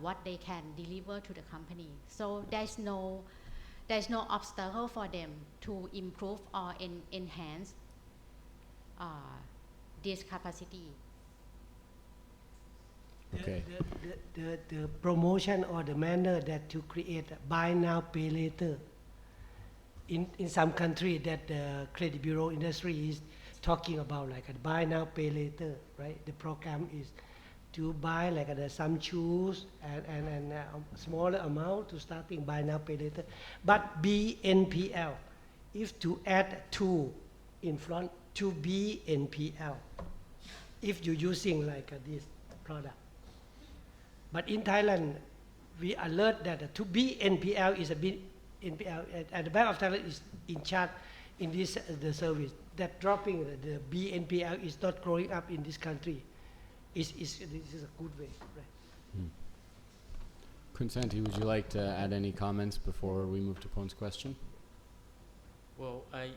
what they can deliver to the company. So there's no obstacle for them to improve or enhance this capacity. Okay. The promotion or the manner that to create buy now pay later in some country that the credit bureau industry is talking about, like a buy now pay later, right? The program is to buy like some shoes and smaller amount to starting buy now pay later, but BNPL, if to add two in front, to BNPL if you're using like this product. But in Thailand, we alert that to be NPL is a bit NPL, and the Bank of Thailand is in charge in this the service. That dropping the BNPL is not growing up in this country. This is a good way, right? Santi, would you like to add any comments before we move to Pon's question? Well, I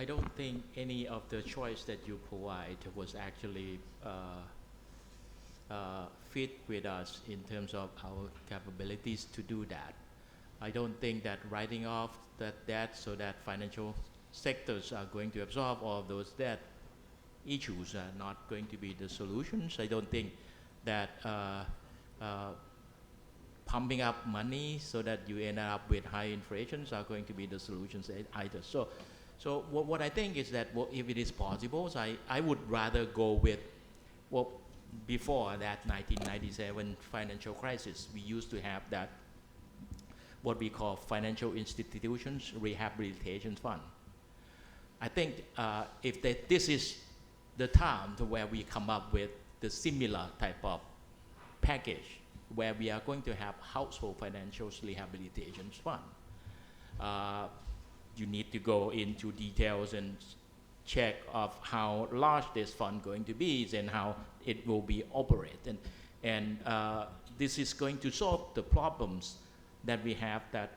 don't think any of the choice that you provide was actually fit with us in terms of our capabilities to do that. I don't think that writing off that debt so that financial sectors are going to absorb all of those debt issues are not going to be the solutions. I don't think that pumping up money so that you end up with high inflations are going to be the solutions either. So what I think is that if it is possible, so I would rather go with before that 1997 financial crisis, we used to have that what we call financial institutions rehabilitation fund. I think if this is the time to where we come up with the similar type of package where we are going to have household financial rehabilitation fund. You need to go into details and check of how large this fund going to be and how it will be operated. And this is going to solve the problems that we have that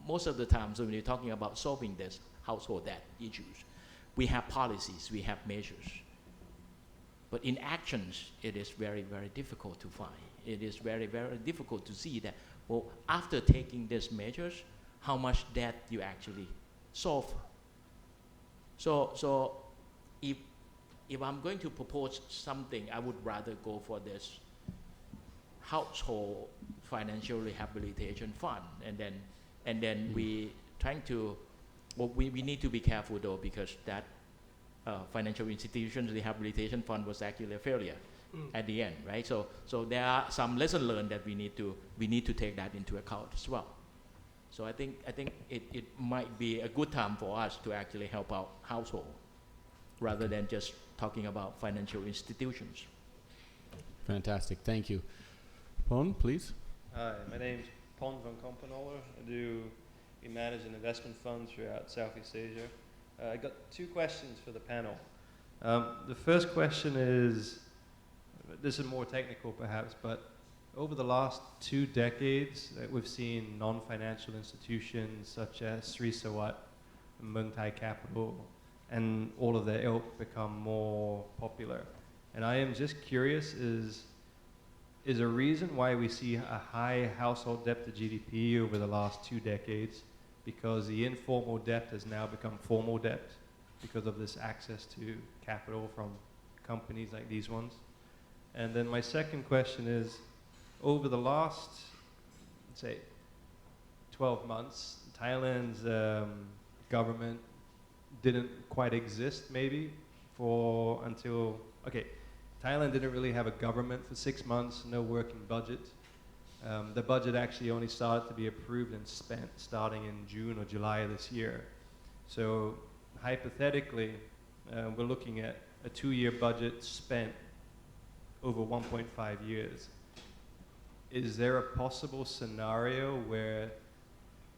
most of the times when we're talking about solving this household debt issues, we have policies, we have measures. But in actions, it is very, very difficult to find. It is very, very difficult to see that, after taking these measures, how much debt you actually solve. So if I'm going to propose something, I would rather go for this household financial rehabilitation fund, and then we trying to, well, we need to be careful though, because that financial institutions rehabilitation fund was actually a failure at the end, right? So there are some lessons learned that we need to take that into account as well. So I think it might be a good time for us to actually help out household rather than just talking about financial institutions. Fantastic, thank you. Pon, please. Hi, my name's Pon van Kampenholler. We manage an investment fund throughout Southeast Asia. I got two questions for the panel. The first question is, this is more technical perhaps, but over the last 2 decades, we've seen non-financial institutions such as Chaisrisawatsuk, Muang Thai Capital, and all of their ilk become more popular. And I am just curious, is a reason why we see a high household debt to GDP over the last 2 decades because the informal debt has now become formal debt because of this access to capital from companies like these ones? And then my second question is, over the last, say, 12 months, Thailand's government didn't quite exist maybe Thailand didn't really have a government for 6 months, no working budget. The budget actually only started to be approved and spent starting in June or July of this year. So hypothetically, we're looking at a 2-year budget spent over 1.5 years. Is there a possible scenario where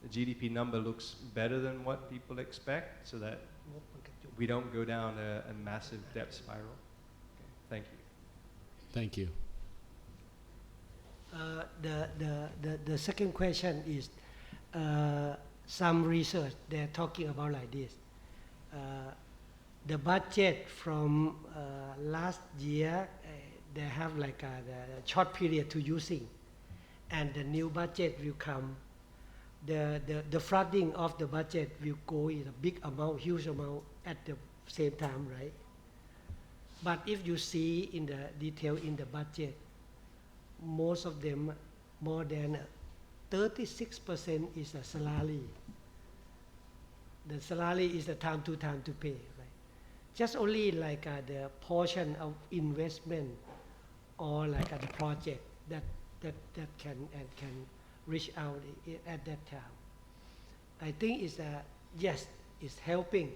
the GDP number looks better than what people expect so that we don't go down a massive debt spiral? Okay, thank you. Thank you. The second question is some research they're talking about like this. The budget from last year, they have like the short period to using, and the new budget will come. The flooding of the budget will go in a big amount, huge amount at the same time, right? But if you see in the detail in the budget, most of them, more than 36% is a salary. The salary is the time to pay, right? Just only like the portion of investment or like the project that can reach out at that time. I think it's yes, it's helping.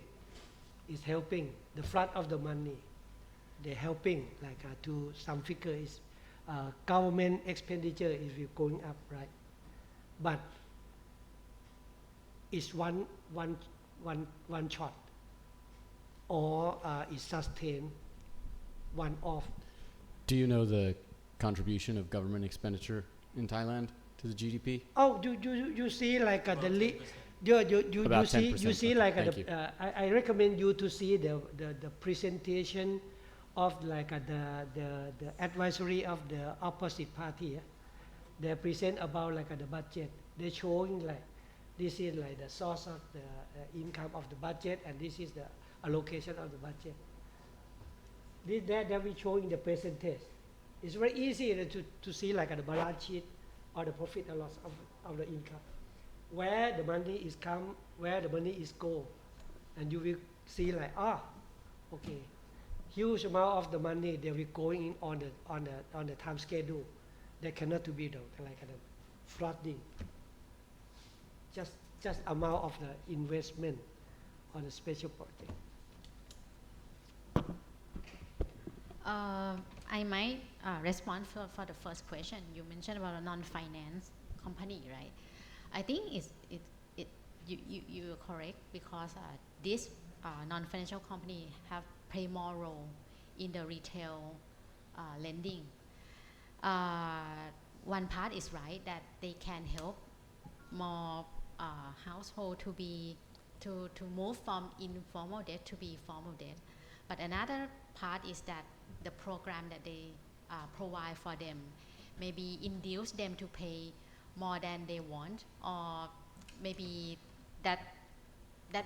It's helping the flood of the money. They're helping like to some figure is government expenditure is going up, right? But it's one shot, or is sustained one off. Do you know the contribution of government expenditure in Thailand to the GDP? Oh, you see like the you see like I recommend you to see the presentation of like the advisory of the opposite party. They present about like the budget. They're showing like this is like the source of the income of the budget, and this is the allocation of the budget. That we showing the percentage. It's very easy to see like the balance sheet or the profit and loss of the income, where the money is come, where the money is go, and you will see like okay, huge amount of the money they will going in on the time schedule. That cannot to be the like the flooding. Just amount of the investment on a special project. I might respond for the first question. You mentioned about a non-finance company, right? I think you're correct, because this non-financial company have play more role in the retail lending. One part is right that they can help more household to move from informal debt to be formal debt. But another part is that the program that they provide for them maybe induce them to pay more than they want, or maybe that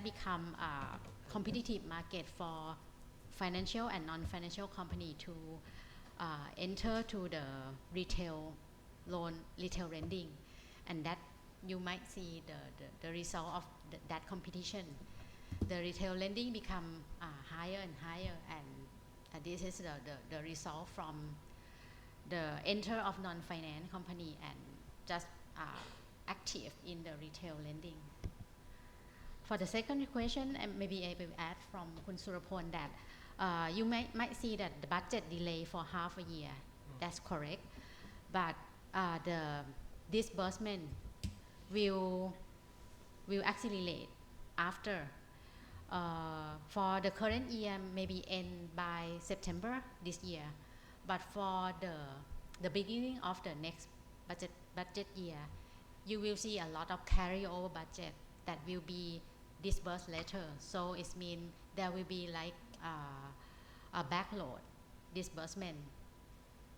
become a competitive market for financial and non-financial company to enter to the retail loan retail lending, and that you might see the result of that competition. The retail lending become higher and higher, and this is the result from the enter of non-finance company and just active in the retail lending. For the second question, and maybe I will add from Kun Surapol that you might see that the budget delay for half a year. That's correct, but the disbursement will accelerate after. For the current year, maybe end by September this year, but for the beginning of the next budget year, you will see a lot of carryover budget that will be disbursed later. So it means there will be like a backload disbursement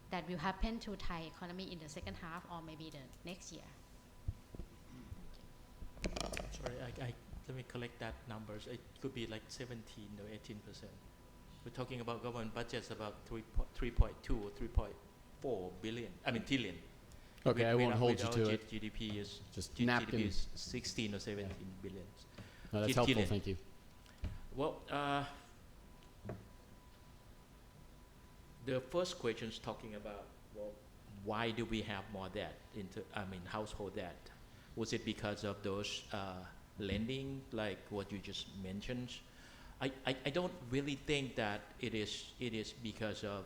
that will happen to Thai economy in the second half or maybe the next year. Sorry, let me collect that numbers. It could be like 17 or 18%. We're talking about government budgets about 3.2 or 3.4 billion. I mean trillion. Okay, I won't hold you to it. GDP is Just GDP napkin. is 16 or 17 billion. No, that's helpful. Trillion. Thank you. Well, the first question is talking about, well, why do we have more debt household debt? Was it because of those lending, like what you just mentioned? I don't really think that it is because of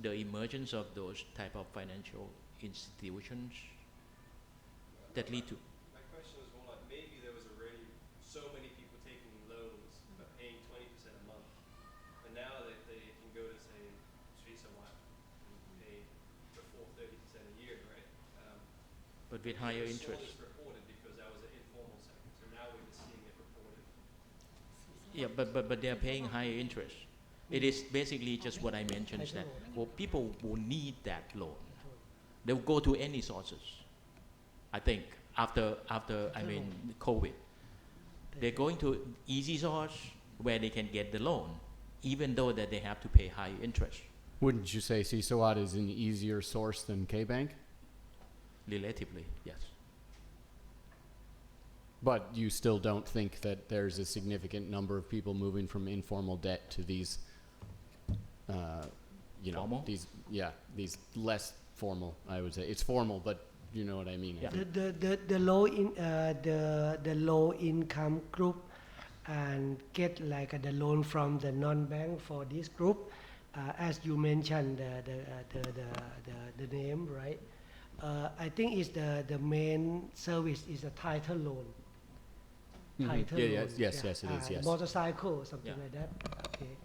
the emergence of those type of financial institutions that lead to. My question was more like maybe there was already so many people taking loans but paying 20% a month, and now that they can go to say Chaisrisawatsuk and pay before 30% a year, right? But with higher we saw interest. this reported because that was an informal sector, so now we're just seeing it reported. Yeah, but they're paying higher interest. It is basically just what I mentioned, that people will need that loan. They'll go to any sources. I think after COVID, they're going to easy source where they can get the loan, even though that they have to pay higher interest. Wouldn't you say Chaisrisawatsuk is an easier source than K-Bank? Relatively, yes. But you still don't think that there's a significant number of people moving from informal debt to these, Formal? these less formal, I would say. It's formal, but you know what I mean. Yeah. The low income group and get like the loan from the non-bank for this group, as you mentioned the name, right? I think is the main service is a title loan. Title loan. Yes, it is. Yes. Motorcycle, something Yeah. like that. Okay.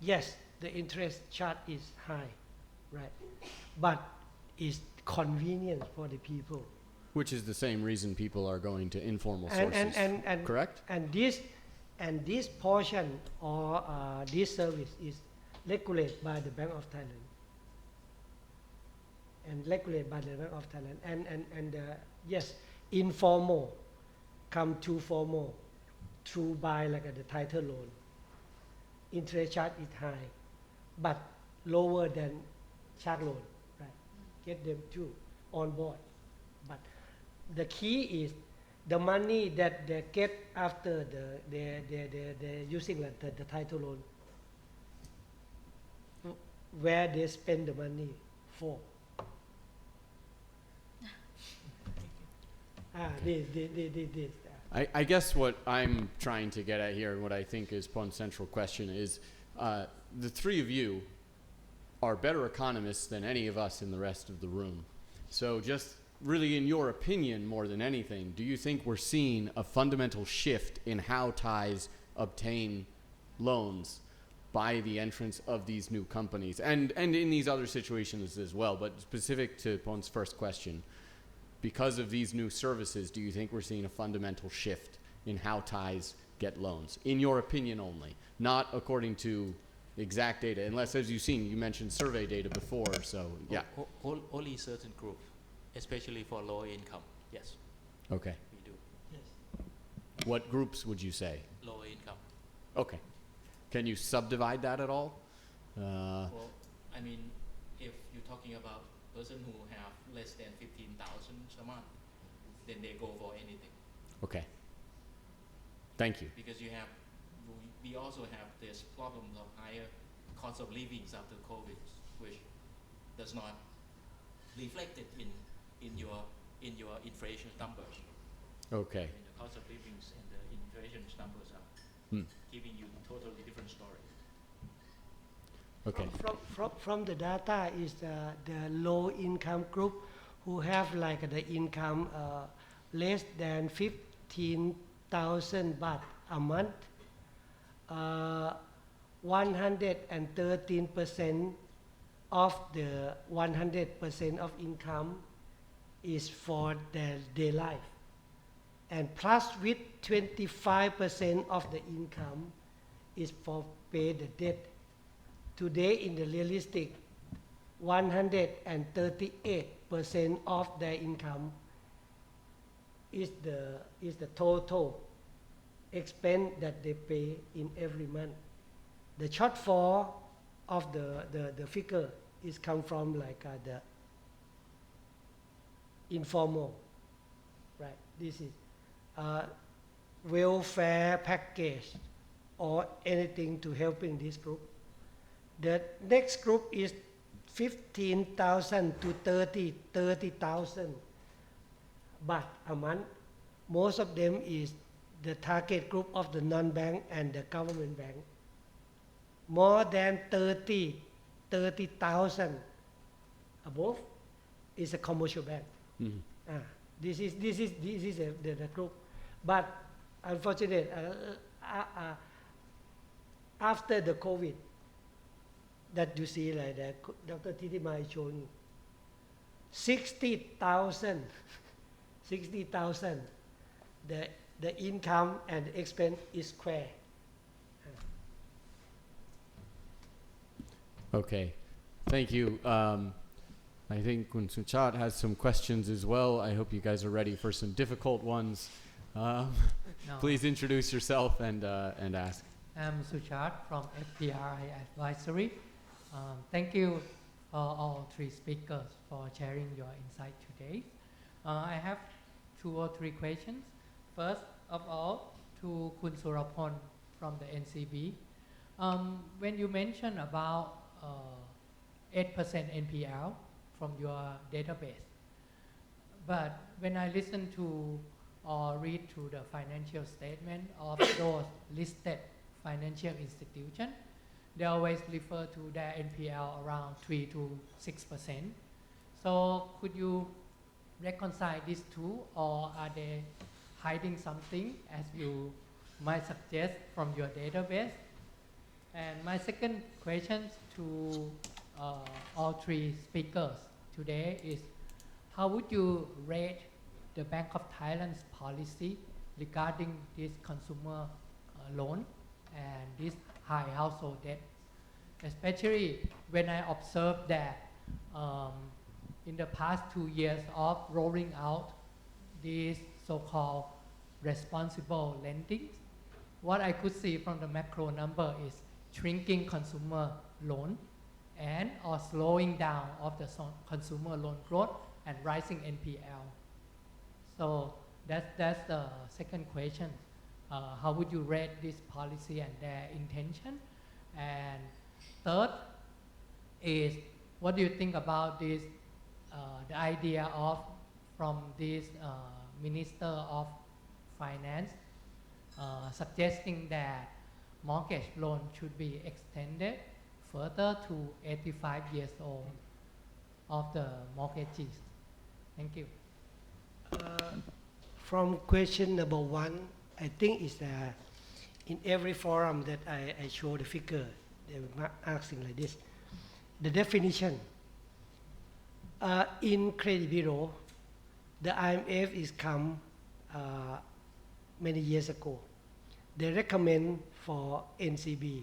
Yes, the interest charge is high, right? But it's convenient for the people. Which is the same reason people are going to informal sources. And correct? And this portion or this service is regulated by the Bank of Thailand. And regulated by the Bank of Thailand. And yes, informal come to formal through by like the title loan. Interest charge is high, but lower than shark loan, right? Get them too on board. But the key is the money that they get after they're using like the title loan, where they spend the money for. This. I guess what I'm trying to get at here, and what I think is Pon's central question is, the three of you are better economists than any of us in the rest of the room. So just really in your opinion, more than anything, do you think we're seeing a fundamental shift in how Thais obtain loans by the entrance of these new companies? And in these other situations as well, but specific to Pon's first question, because of these new services, do you think we're seeing a fundamental shift in how Thais get loans? In your opinion only, not according to exact data, unless, as you've seen, you mentioned survey data before, so yeah. Only certain group, especially for lower income, yes, Okay. we do. Yes. What groups would you say? Lower income. Okay. Can you subdivide that at all? Well, I mean, if you're talking about person who have less than 15,000 a month, then they go for anything. Okay. Thank you. Because we also have this problem of higher cost of living after COVID, which does not reflect it in your inflation numbers. Okay. And the cost of living and the inflation numbers are giving you totally different story. Okay. From the data is the low income group who have like the income less than 15,000 baht a month. 113% of the 100% of income is for their day life, and plus with 25% of the income is for pay the debt. Today in the realistic, 138% of their income is the total expense that they pay in every month. The shortfall of the figure is come from like the informal, right? This is welfare package or anything to helping this group. The next group is 15,000 to 30,000 baht a month. Most of them is the target group of the non-bank and the government bank. More than 30,000 above is a commercial bank. This is the group, but unfortunately, after the COVID, that you see like that Dr. Thitima is showing you, 60,000, the income and the expense is square. Okay. Thank you. I think Kun Chucherd has some questions as well. I hope you guys are ready for some difficult ones. No. Please introduce yourself and ask. I'm Chucherd from FPRI Advisory. Thank you for all three speakers for sharing your insight today. I have 2 or 3 questions. First of all, to Kun Surapol from the NCB. When you mentioned about 8% NPL from your database, but when I listen to or read through the financial statement of those listed financial institutions, they always refer to their NPL around 3 to 6%. So could you reconcile these two, or are they hiding something, as you might suggest, from your database? And my second question to all three speakers today is, how would you rate the Bank of Thailand's policy regarding this consumer loan and this high household debt? Especially when I observed that in the past 2 years of rolling out this so-called responsible lending, what I could see from the macro number is shrinking consumer loan and or slowing down of the consumer loan growth and rising NPL. So that's the second question. How would you rate this policy and their intention? And third is, what do you think about this, the idea of from this Minister of Finance suggesting that mortgage loan should be extended further to 85 years old of the mortgagees? Thank you. From question number 1, I think is in every forum that I show the figure, they were asking like this. The definition. In credit bureau, the IMF is come many years ago. They recommend for NCB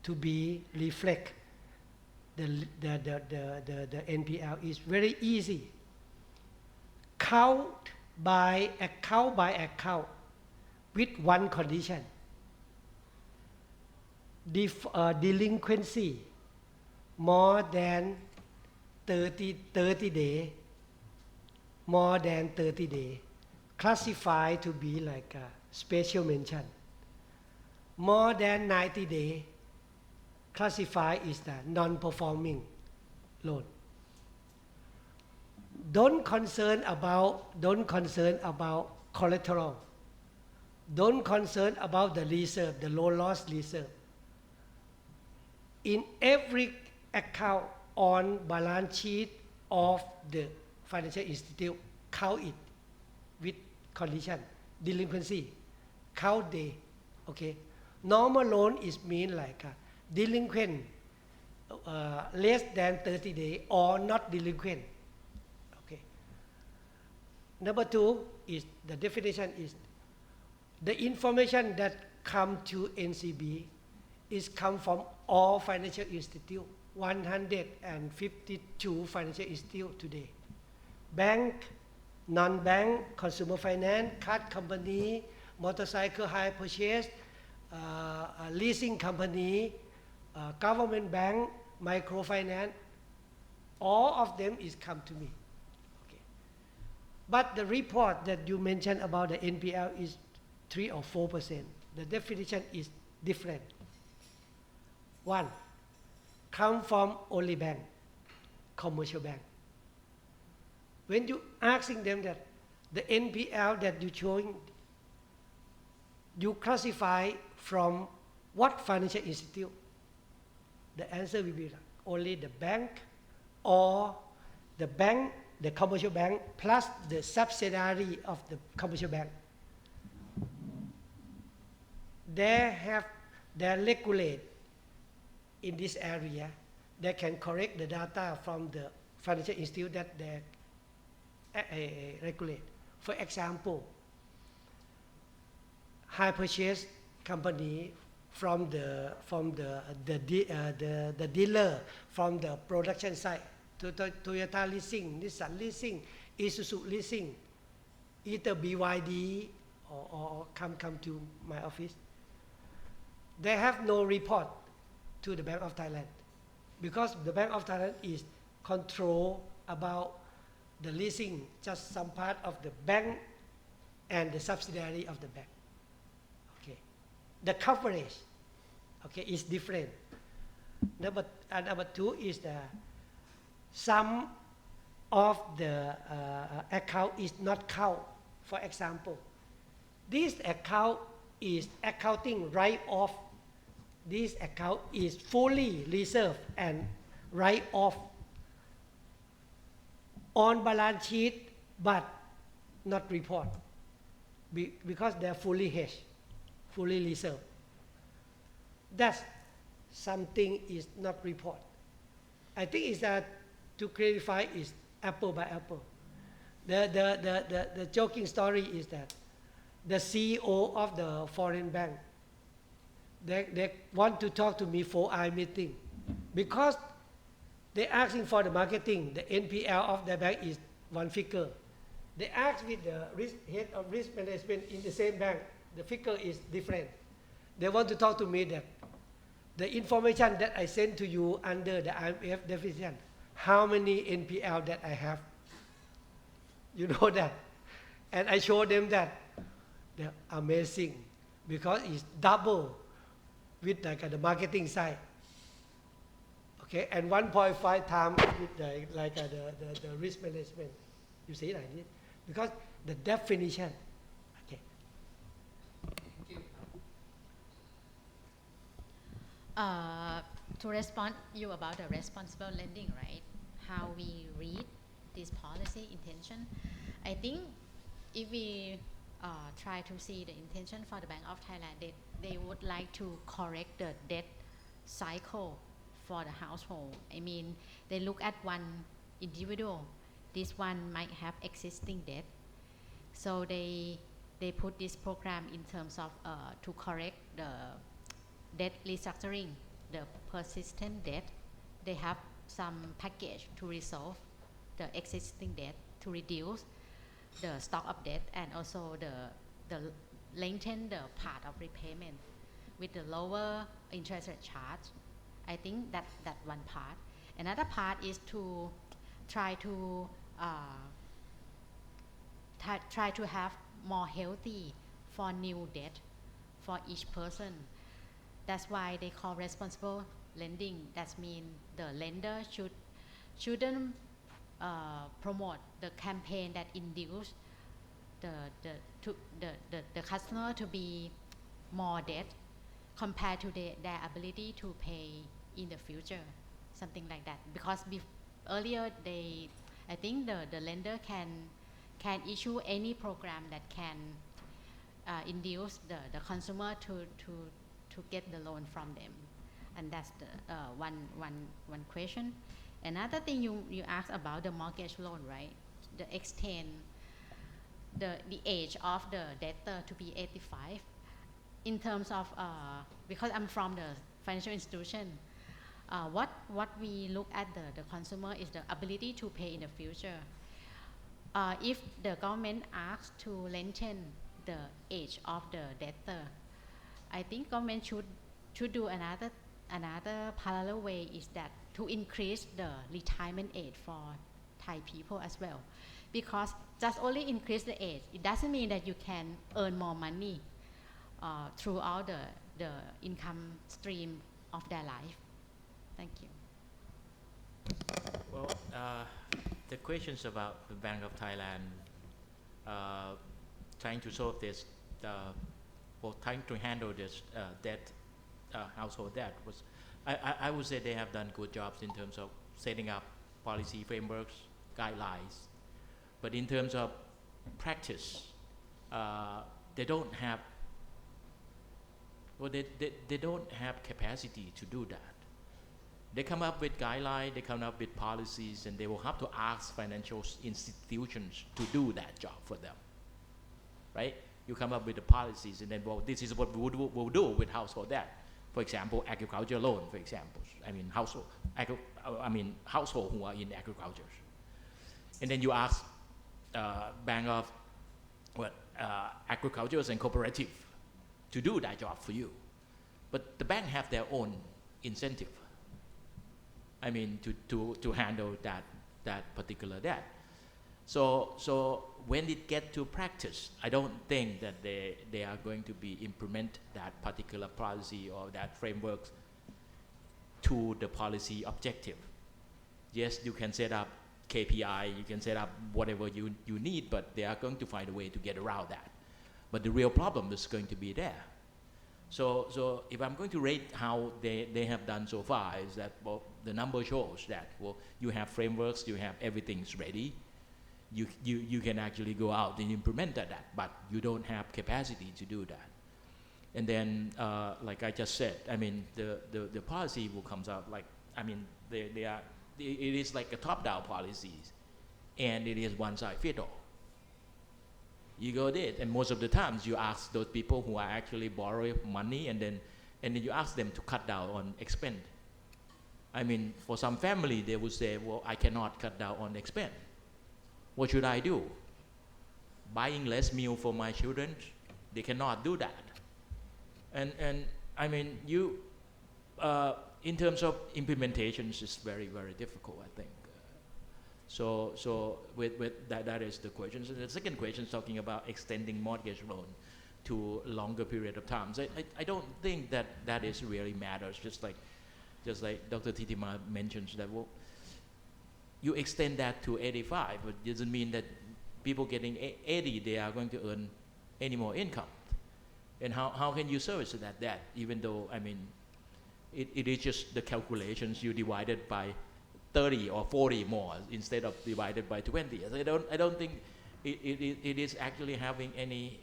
to be reflect the NPL is very easy. Count by account with one condition. Delinquency more than 30 day, more than 30 day, classified to be like a special mention. More than 90 day, classified is the non-performing loan. Don't concern about collateral. Don't concern about the reserve, the low loss reserve. In every account on balance sheet of the financial institute, count it with condition, delinquency, count day, okay? Normal loan is mean like delinquent less than 30 days or not delinquent, okay? Number two is the definition is the information that come to NCB is come from all financial institute, 152 financial institute today. Bank, non-bank, consumer finance, card company, motorcycle hire purchase, leasing company, government bank, microfinance, all of them is come to me. Okay. But the report that you mentioned about the NPL is 3 or 4%. The definition is different. One, come from only bank, commercial bank. When you asking them that the NPL that you're showing, you classify from what financial institute? The answer will be only the bank or the bank, the commercial bank, plus the subsidiary of the commercial bank. They regulate in this area. They can correct the data from the financial institute that they regulate. For example, hire purchase company from the dealer, from the production side, Toyota leasing, Nissan leasing, Isuzu leasing, either BYD or come to my office. They have no report to the Bank of Thailand because the Bank of Thailand is control about the leasing, just some part of the bank and the subsidiary of the bank. Okay, the coverage, okay, is different. Number two is the some of the account is not count. For example, this account is accounting write-off. This account is fully reserved and write-off on balance sheet, but not report because they are fully hedged, fully reserved. That's something is not report. I think is that to clarify is apple by apple. The joking story is that the CEO of the foreign bank, they want to talk to me for I meeting because they asking for the marketing. The NPL of the bank is one figure. They ask with the head of risk management in the same bank. The figure is different. They want to talk to me that the information that I sent to you under the IMF definition, how many NPL that I have. You know that. And I show them that. They're amazing because it's double with the marketing side. Okay, and 1.5 times with the risk management. You see like this? Because the definition. Okay. To respond you about the responsible lending, right? How we read this policy intention. I think if we try to see the intention for the Bank of Thailand, they would like to correct the debt cycle for the household. I mean, they look at one individual. This one might have existing debt. So they put this program in terms of to correct the debt restructuring, the persistent debt. They have some package to resolve the existing debt, to reduce the stock of debt, and also the lengthen the part of repayment with the lower interest rate charge. I think that one part. Another part is to try to try to have more healthy for new debt for each person. That's why they call responsible lending. That means the lender shouldn't promote the campaign that induce the customer to be more debt compared to their ability to pay in the future, something like that. Because earlier I think the lender can issue any program that can induce the consumer to get the loan from them, and that's the one question. Another thing you asked about the mortgage loan, right? The extend the age of the debtor to be 85. In terms of because I'm from the financial institution, what we look at the consumer is the ability to pay in the future. If the government asks to lengthen the age of the debtor, I think government should do another parallel way, is that to increase the retirement age for Thai people as well. Because just only increase the age, it doesn't mean that you can earn more money throughout the income stream of their life. Thank you. Well, the questions about the Bank of Thailand trying to solve this, or trying to handle this debt, household debt, was, I would say they have done good jobs in terms of setting up policy frameworks, guidelines. But in terms of practice, they don't have, well, they don't have capacity to do that. They come up with guidelines, they come up with policies, and they will have to ask financial institutions to do that job for them, right? You come up with the policies, and then, well, this is what we'll do with household debt. For example, agriculture loan, for example. Household who are in agriculture. And then you ask Bank of Agriculture and Cooperative to do that job for you. But the bank have their own incentive, to handle that particular debt. So when it gets to practice, I don't think that they are going to be implement that particular policy or that framework to the policy objective. Yes, you can set up KPI, you can set up whatever you need, but they are going to find a way to get around that. But the real problem is going to be there. So if I'm going to rate how they have done so far, is that, well, the number shows that, well, you have frameworks, you have everything's ready, you can actually go out and implement that, but you don't have capacity to do that. And then, like I just said, the policy will comes out like, it is like a top-down policy, and it is one-size-fits-all. You go there, and most of the times you ask those people who are actually borrowing money, and then you ask them to cut down on expense. For some family, they would say, well, I cannot cut down on expense. What should I do? Buying less meal for my children? They cannot do that. And you, in terms of implementations, it's very, very difficult, I think. So with that is the question. So the second question is talking about extending mortgage loan to longer period of time. So I don't think that is really matters. Just like Dr. Thitima mentions that, well, you extend that to 85, but it doesn't mean that people getting 80, they are going to earn any more income. And how can you service that debt, even though, it is just the calculations you divided by 30 or 40 more instead of divided by 20. I don't think it is actually having any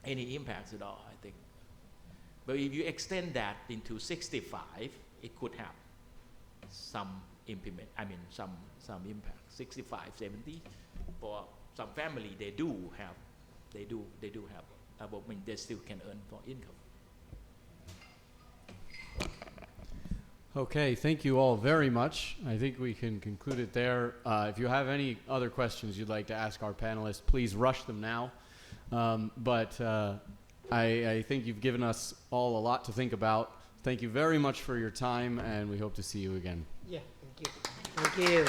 impacts at all, I think. But if you extend that into 65, it could have some impact. 65, 70, for some family they still can earn for income. Okay, thank you all very much. I think we can conclude it there. If you have any other questions you'd like to ask our panelists, please rush them now. But I think you've given us all a lot to think about. Thank you very much for your time, and we hope to see you again. Yeah, thank you. Thank you.